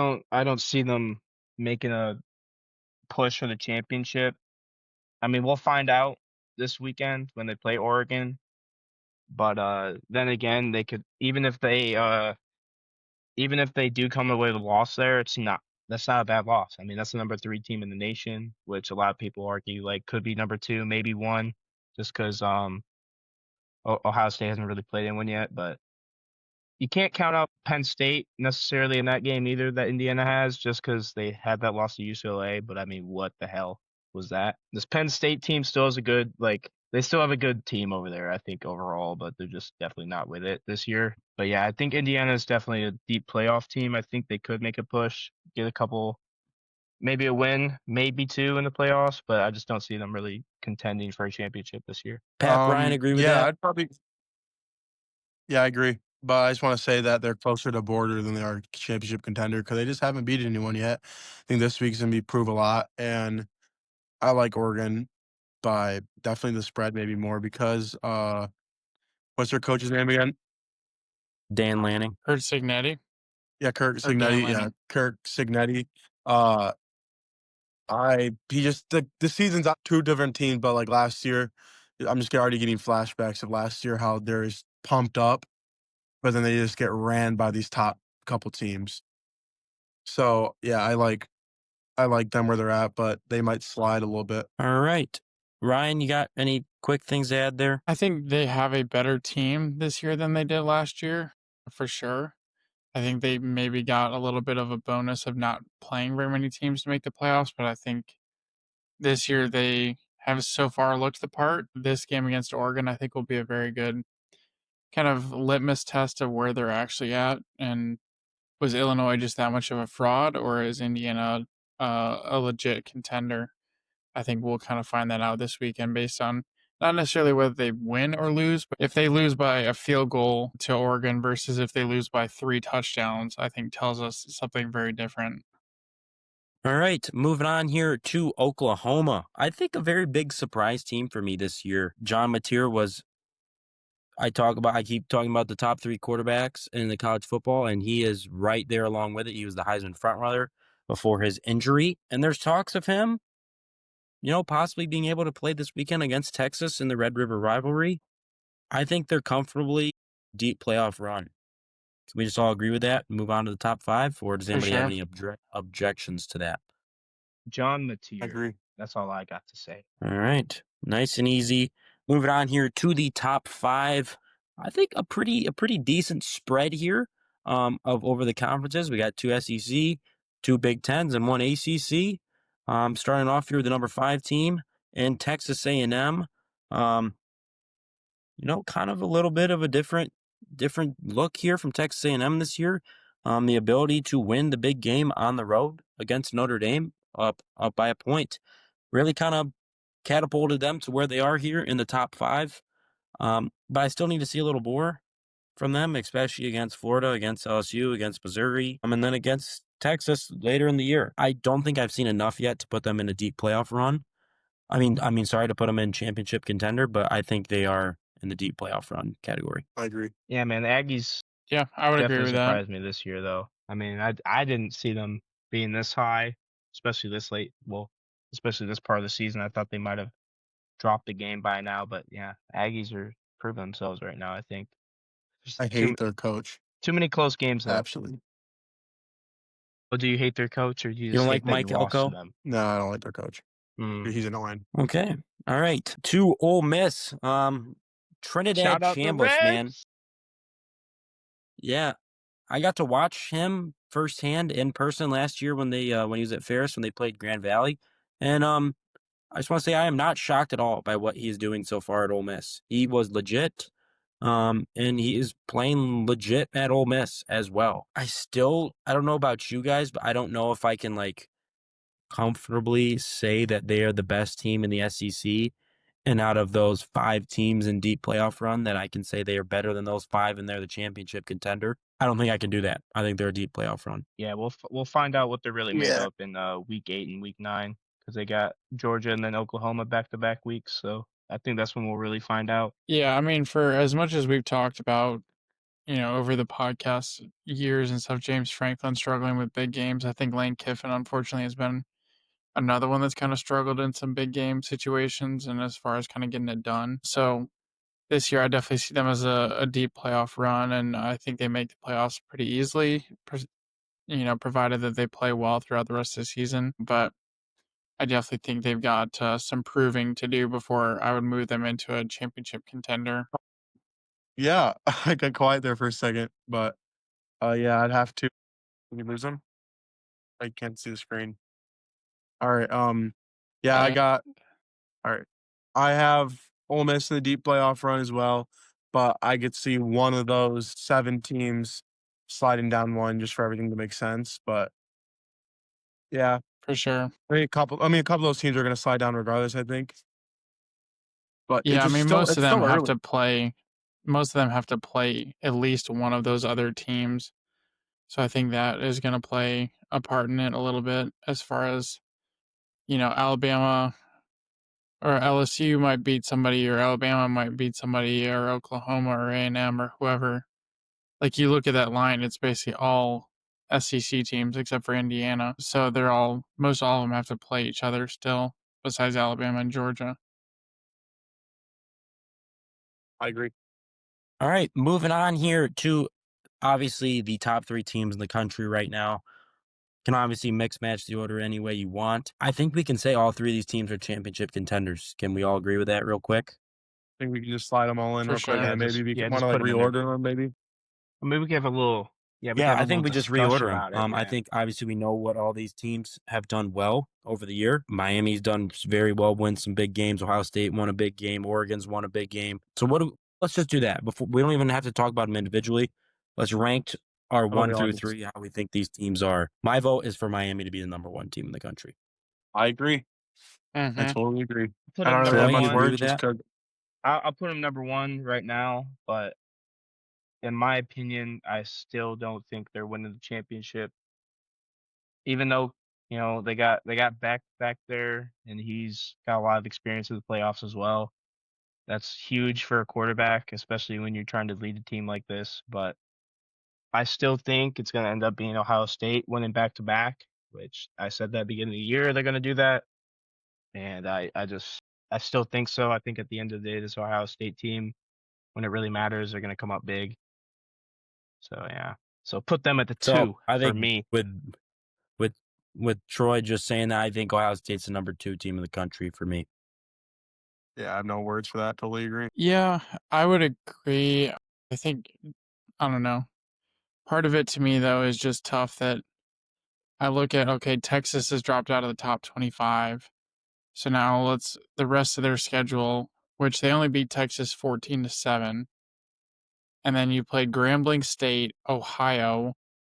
don't see them making a push for the championship. I mean, we'll find out this weekend when they play Oregon. But then again, they could even if they do come away with a loss there, that's not a bad loss. I mean, that's the number 3 team in the nation, which a lot of people argue like could be number 2, maybe 1, just because Ohio State hasn't really played anyone yet. But you can't count out Penn State necessarily in that game either that Indiana has, just because they had that loss to UCLA. But I mean, what the hell was that? This Penn State team still has a good they still have a good team over there, I think overall, but they're just definitely not with it this year. But yeah, I think Indiana is definitely a deep playoff team. I think they could make a push, get a couple, maybe a win, maybe 2 in the playoffs, but I just don't see them really contending for a championship this year. Pat, Ryan, agree with Yeah, that? I'd probably. Yeah, I agree. But I just want to say that they're closer to border than they are championship contender because they just haven't beaten anyone yet. I think this week's gonna be prove a lot, and I like Oregon by definitely the spread, maybe more because what's their coach's name again? Dan Lanning. Kurt Signetti Yeah, Kirk or Dan Signetti. Yeah, Lanning. Kirk Signetti. Uh, he just the season's not two different teams, but like last year, I'm just already getting flashbacks of last year how they're just pumped up, but then they just get ran by these top couple teams. So yeah, I like them where they're at, but they might slide a little bit. All right. Ryan, you got any quick things to add there? I think they have a better team this year than they did last year, for sure. I think they maybe got a little bit of a bonus of not playing very many teams to make the playoffs, but I think this year they have so far looked the part. This game against Oregon, I think, will be a very good kind of litmus test of where they're actually at. And was Illinois just that much of a fraud, or is Indiana a legit contender? I think we'll kind of find that out this weekend based on not necessarily whether they win or lose, but if they lose by a field goal to Oregon versus if they lose by 3 touchdowns, I think tells us something very different. All right, moving on here to Oklahoma. I think a very big surprise team for me this year. John Mateer was I keep talking about the top 3 quarterbacks in the college football, and he is right there along with it. He was the Heisman frontrunner before his injury, and there's talks of him, possibly being able to play this weekend against Texas in the Red River rivalry. I think they're comfortably deep playoff run. Can we just all agree with that and move on to the top 5, or does For anybody have sure. any objections to that? John I Mateer. agree. That's all I got to say. All right. Nice and easy. Moving on here to the top 5. I think a pretty decent spread here of over the conferences. We got 2 SEC, 2 Big Tens, and 1 ACC. Starting off here with the number 5 team in Texas A&M. Kind of a little bit of a different look here from Texas A&M this year. The ability to win the big game on the road against Notre Dame up by a point really kind of catapulted them to where they are here in the top 5. But I still need to see a little more from them, especially against Florida, against LSU, against Missouri, and then against Texas later in the year. I don't think I've seen enough yet to put them in a deep playoff run. Sorry to put them in championship contender, but I think they are in the deep playoff run category. I agree. Yeah, man, the Aggies Yeah, I would agree definitely with that. surprised me this year, though. I mean, I didn't see them being this high, especially this late. Well, especially this part of the season. I thought they might have dropped the game by now, but yeah, Aggies are proving themselves right now. I think there's I hate their coach. too many close games though. Absolutely. Well, do you hate their coach, or do you You just don't hate like that you Mike lost to Elko? them? No, I don't like their coach. Mm. He's annoying. Okay. All right. To Ole Miss. Trinidad Shout out the Chambliss, man. Reds. Yeah. I got to watch him firsthand in person last year when he was at Ferris when they played Grand Valley. And I just want to say I am not shocked at all by what he is doing so far at Ole Miss. He was legit. And he is playing legit at Ole Miss as well. I don't know about you guys, but I don't know if I can comfortably say that they are the best team in the SEC. And out of those 5 teams in deep playoff run, that I can say they are better than those 5 and they're the championship contender. I don't think I can do that. I think they're a deep playoff run. Yeah, we'll find out what they're really made Yeah. up in week 8 and week 9 because they got Georgia and then Oklahoma back-to-back weeks. So I think that's when we'll really find out. Yeah, I mean, for as much as we've talked about, over the podcast years and stuff, James Franklin struggling with big games, I think Lane Kiffin, unfortunately, has been another one that's kind of struggled in some big game situations and as far as kind of getting it done. So this year, I definitely see them as a deep playoff run, and I think they make the playoffs pretty easily, provided that they play well throughout the rest of the season. But I definitely think they've got some proving to do before I would move them into a championship contender. Yeah, I got quiet there for a second, but yeah, I'd have to. Did we lose him? I can't see the screen. All right. Yeah, I I got. All right. I have Ole Miss in the deep playoff run as well, but I could see one of those 7 teams sliding down one just for everything to make sense. But yeah, For sure. a couple of those teams are going to slide down regardless, I think. But Yeah, I mean, it's still early. most of them have to play at least one of those other teams. So I think that is going to play a part in it a little bit as far as, Alabama or LSU might beat somebody or Alabama might beat somebody or Oklahoma or A&M or whoever. Like you look at that line, it's basically all SEC teams except for Indiana. So most all of them have to play each other still besides Alabama and Georgia. I agree. All right, moving on here to obviously the top 3 teams in the country right now. Can obviously mix match the order any way you want. I think we can say all 3 of these teams are championship contenders. Can we all agree with that real quick? I think we can just slide them all in For real quick, and sure. then maybe we want Just to like put them in there. reorder them, maybe. Maybe we can have a little. Yeah, we can Yeah, have a I little think we just discussion reorder about it. them. I Yeah. think obviously we know what all these teams have done well over the year. Miami's done very well, win some big games. Ohio State won a big game. Oregon's won a big game. So let's just do that. Before we don't even have to talk about them individually. Let's rank our Oh, 1 we all through just 3 how we think these teams are. My vote is for Miami to be the number 1 team in the country. I agree. I Mm-hmm. totally agree. put I them don't really number have Troy, you much agree one. words with just that? because I'll put them number 1 right now, but in my opinion, I still don't think they're winning the championship. Even though they got back there, and he's got a lot of experience in the playoffs as well. That's huge for a quarterback, especially when you're trying to lead a team like this. But I still think it's going to end up being Ohio State winning back to back, which I said that beginning of the year they're going to do that, and I still think so. I think at the end of the day, this Ohio State team, when it really matters, they're going to come up big. So yeah, so put them at the So 2 I for think me. with with Troy just saying that, I think Ohio State's the number 2 team in the country for me. yeah, I have no words for that. Totally agree. Yeah, I would agree. I think, I don't know. Part of it to me, though, is just tough that I look at, okay, Texas has dropped out of the top 25. So now the rest of their schedule, which they only beat Texas 14-7. And then you played Grambling State, Ohio,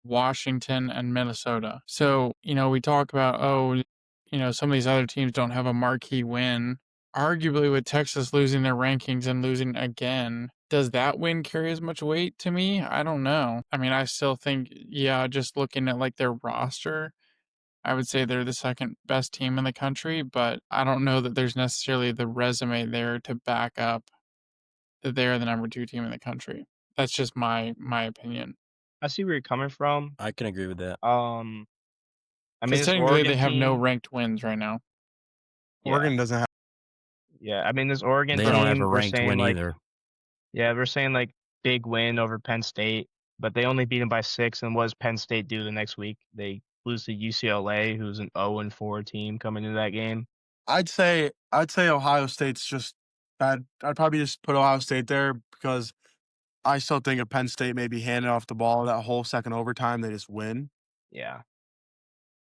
Washington, and Minnesota. So, we talk about, some of these other teams don't have a marquee win. Arguably, with Texas losing their rankings and losing again, does that win carry as much weight to me? I don't know. I mean, I still think, yeah, just looking at like their roster, I would say they're the second best team in the country, but I don't know that there's necessarily the resume there to back up that they're the number 2 team in the country. That's just my opinion. I see where you're coming from. I can agree with that. I mean, Because this technically they Oregon have no team, ranked wins right now. yeah, Oregon doesn't have. yeah. I mean, this Oregon They don't have a team, ranked win either. we're saying like big win over Penn State, but they only beat them by 6. And what does Penn State do the next week? They lose to UCLA, who's an 0-4 team coming into that game. I'd say Ohio State's just bad. I'd probably just put Ohio State there because I still think if Penn State maybe handed off the ball that whole second overtime, they just win. Yeah,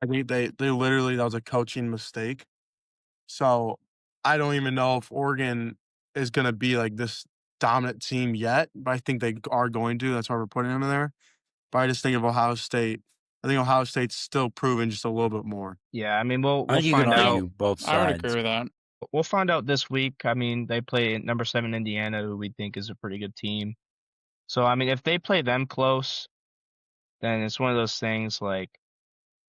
I think they literally that was a coaching mistake. So I don't even know if Oregon is going to be like this dominant team yet, but I think they are going to. That's why we're putting them in there. But I just think of Ohio State. I think Ohio State's still proven just a little bit more. yeah. I mean, we'll I think you can find out. argue both I would sides. agree with that. We'll find out this week. I mean, they play number 7 Indiana, who we think is a pretty good team. So I mean, if they play them close, then it's one of those things like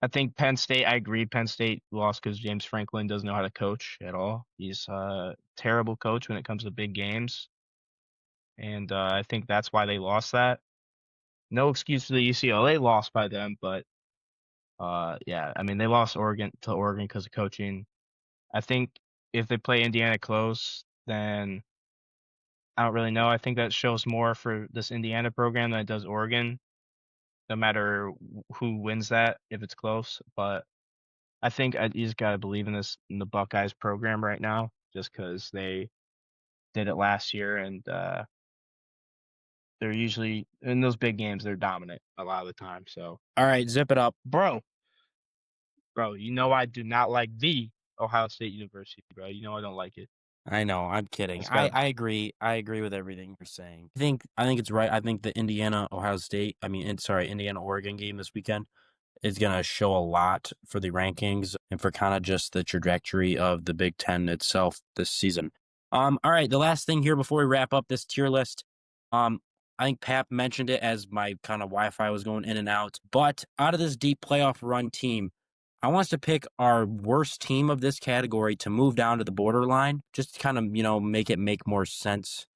I think Penn State, I agree. Penn State lost because James Franklin doesn't know how to coach at all. He's a terrible coach when it comes to big games. And I think that's why they lost that. No excuse for the UCLA loss by them, but yeah, I mean, they lost Oregon because of coaching. I think if they play Indiana close, then I don't really know. I think that shows more for this Indiana program than it does Oregon, no matter who wins that, if it's close. But I think you just gotta believe in the Buckeyes program right now, just because they did it last year, and they're usually in those big games. They're dominant a lot of the time. So, All right, zip it up. bro, you know I do not like the Ohio State University, bro. You know I don't like it. I know, I'm kidding. It's I, got I agree. I agree with everything you're saying. I think it's right. I think the Indiana Ohio State, Indiana Oregon game this weekend is going to show a lot for the rankings and for kind of just the trajectory of the Big Ten itself this season. All right, the last thing here before we wrap up this tier list, I think Pap mentioned it as my kind of Wi-Fi was going in and out, but out of this deep playoff run team, I want us to pick our worst team of this category to move down to the borderline, just to kind of, make it make more sense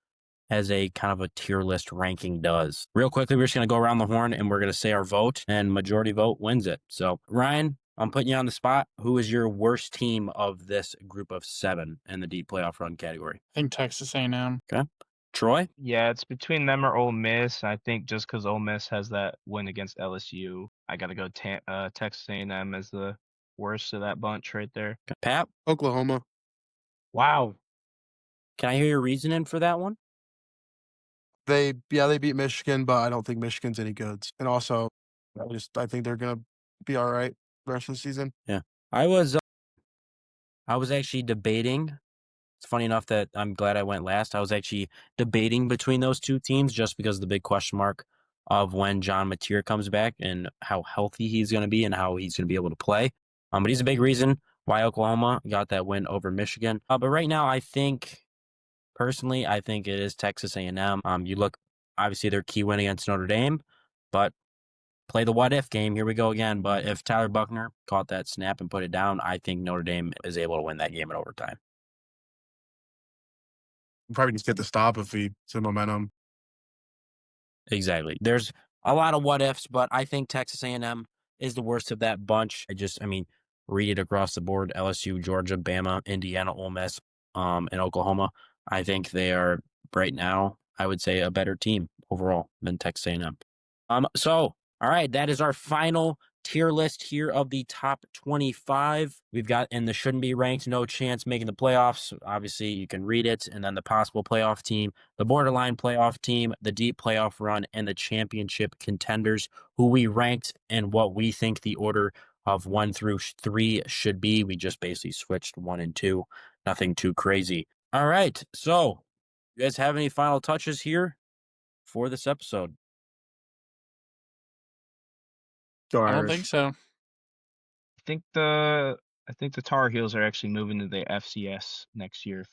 as a kind of a tier list ranking does. Real quickly, we're just going to go around the horn and we're going to say our vote, and majority vote wins it. So, Ryan, I'm putting you on the spot. Who is your worst team of this group of 7 in the deep playoff run category? I think Texas A&M. Okay. Troy? Yeah, it's between them or Ole Miss. I think just because Ole Miss has that win against LSU, I got to go Texas A&M as the worst of that bunch right there. Pat? Oklahoma. Wow. Can I hear your reasoning for that one? They beat Michigan, but I don't think Michigan's any good. And also, I think they're gonna be all right the rest of the season. Yeah. I was actually debating. It's funny enough that I'm glad I went last. I was actually debating between those two teams just because of the big question mark of when John Mateer comes back and how healthy he's going to be and how he's going to be able to play. But he's a big reason why Oklahoma got that win over Michigan. But right now, personally, I think it is Texas A&M. You look, obviously, their key win against Notre Dame, but play the what if game. Here we go again. But if Tyler Buckner caught that snap and put it down, I think Notre Dame is able to win that game in overtime. Probably just get the stop if we some momentum. Exactly. There's a lot of what ifs, but I think Texas A&M is the worst of that bunch. Read it across the board: LSU, Georgia, Bama, Indiana, Ole Miss, and Oklahoma. I think they are right now, I would say, a better team overall than Texas A&M. So, all right, that is our final tier list here of the top 25. We've got in the shouldn't be ranked, no chance making the playoffs. Obviously, you can read it, and then the possible playoff team, the borderline playoff team, the deep playoff run, and the championship contenders, who we ranked and what we think the order of 1 through 3 should be. We just basically switched 1 and 2. Nothing too crazy. All right, so you guys have any final touches here for this episode? Go I don't Irish. think so. I think the Tar Heels are actually moving to the FCS next year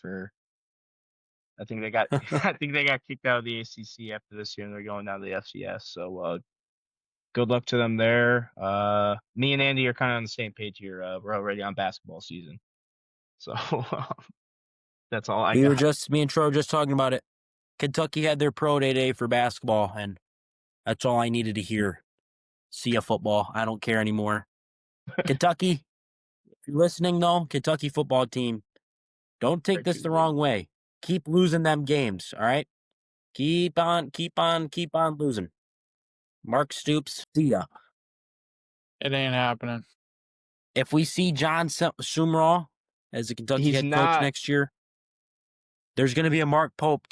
I think they got I think they got kicked out of the ACC after this year and they're going down to the FCS. So good luck to them there. Me and Andy are kind of on the same page here. We're already on basketball season. So that's all I got. Me and Troy were just talking about it. Kentucky had their pro day for basketball, and that's all I needed to hear. See ya, football. I don't care anymore. Kentucky, if you're listening, though, Kentucky football team, don't take this the wrong way. Keep losing them games, all right? Keep on losing. Mark Stoops, see ya. It ain't happening. If we see John Sumrall as the Kentucky He's head coach not. next year, there's going to be a Mark Pope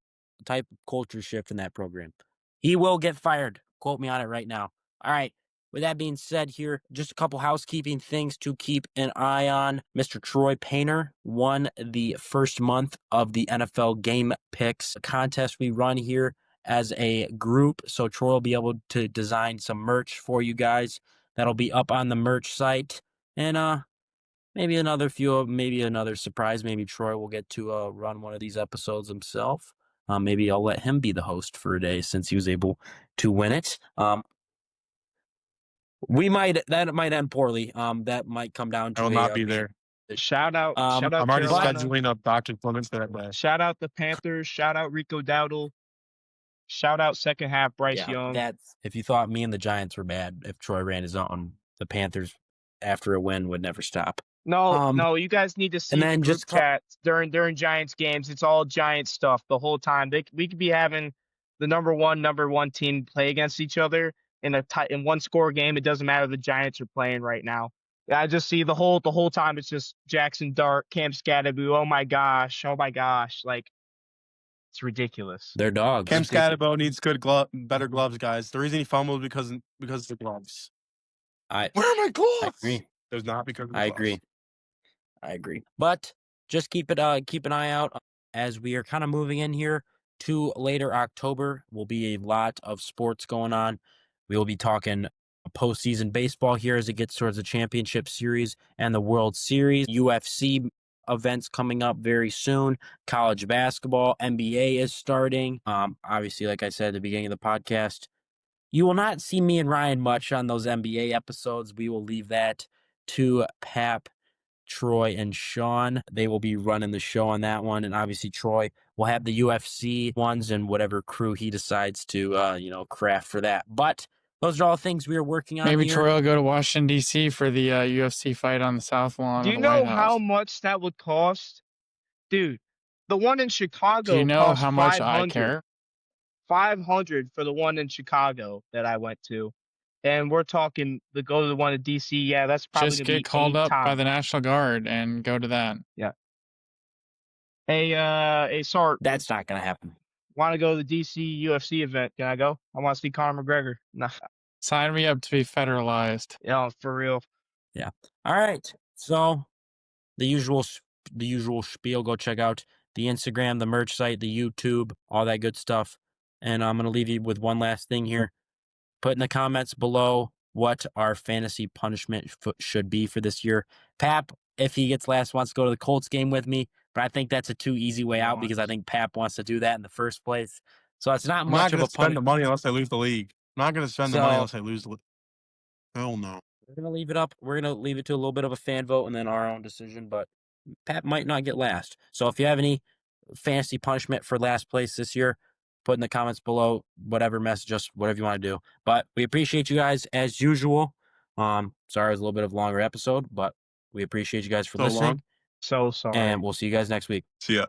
type of culture shift in that program. He will get fired. Quote me on it right now. All right. With that being said here, just a couple housekeeping things to keep an eye on. Mr. Troy Painter won the first month of the NFL Game Picks contest we run here as a group. So Troy will be able to design some merch for you guys. That'll be up on the merch site. And maybe another surprise. Maybe Troy will get to run one of these episodes himself. Maybe I'll let him be the host for a day since he was able to win it. That might end poorly. That might come down to I will not be there. Shout out I'm already Carolina. scheduling a doctor's appointment for that day. Shout out the Panthers. Shout out Rico Dowdle. Shout out second half Bryce Young. That's if you thought me and the Giants were bad, if Troy ran his own, the Panthers after a win would never stop. No, you guys need to see and the then group just chats during Giants games. It's all Giants stuff the whole time. We could be having the number one team play against each other in in one score game. It doesn't matter. The Giants are playing right now. I just see the whole time. It's just Jackson Dart, Cam Scatterbo. Oh my gosh. Like it's ridiculous. They're dogs. Cam Scatterbo needs better gloves, guys. The reason he fumbled because of the gloves. Where are my gloves? I agree. It was not because of the gloves. I agree. But just keep an eye out as we are kind of moving in here to later October. Will be a lot of sports going on. We will be talking postseason baseball here as it gets towards the championship series and the World Series. UFC events coming up very soon. College basketball, NBA is starting. Obviously, like I said at the beginning of the podcast, you will not see me and Ryan much on those NBA episodes. We will leave that to Pap, Troy, and Sean. They will be running the show on that one. And obviously Troy will have the UFC ones and whatever crew he decides to, craft for that. But those are all things we are working on. Maybe here. Troy will go to Washington, D.C. for the UFC fight on the South Lawn. Do you know how much that would cost? Dude, the one in Chicago Do you know cost how much I care? 500 for the one in Chicago that I went to. And we're talking go to the one in DC. Yeah, that's probably just gonna get called up by times. the National Guard and go to that. Yeah. Hey, Sart. That's not gonna happen. Want to go to the DC UFC event? Can I go? I want to see Conor McGregor. Nah. Sign me up to be federalized. Yeah, for real. Yeah. All right. So the usual spiel. Go check out the Instagram, the merch site, the YouTube, all that good stuff. And I'm gonna leave you with one last thing here. Put in the comments below what our fantasy punishment should be for this year. Pap, if he gets last, wants to go to the Colts game with me, but I think that's a too easy way out because I think Pap wants to do that in the first place. So it's not much of a punishment. Spend the money unless I lose the league. I'm not going to spend the money unless I lose the league. Hell no. We're going to leave it up. We're going to leave it to a little bit of a fan vote and then our own decision, but Pap might not get last. So if you have any fantasy punishment for last place this year, put in the comments below, whatever message us, whatever you want to do. But we appreciate you guys as usual. Sorry it was a little bit of a longer episode, but we appreciate you guys for listening. So sorry. And we'll see you guys next week. See ya.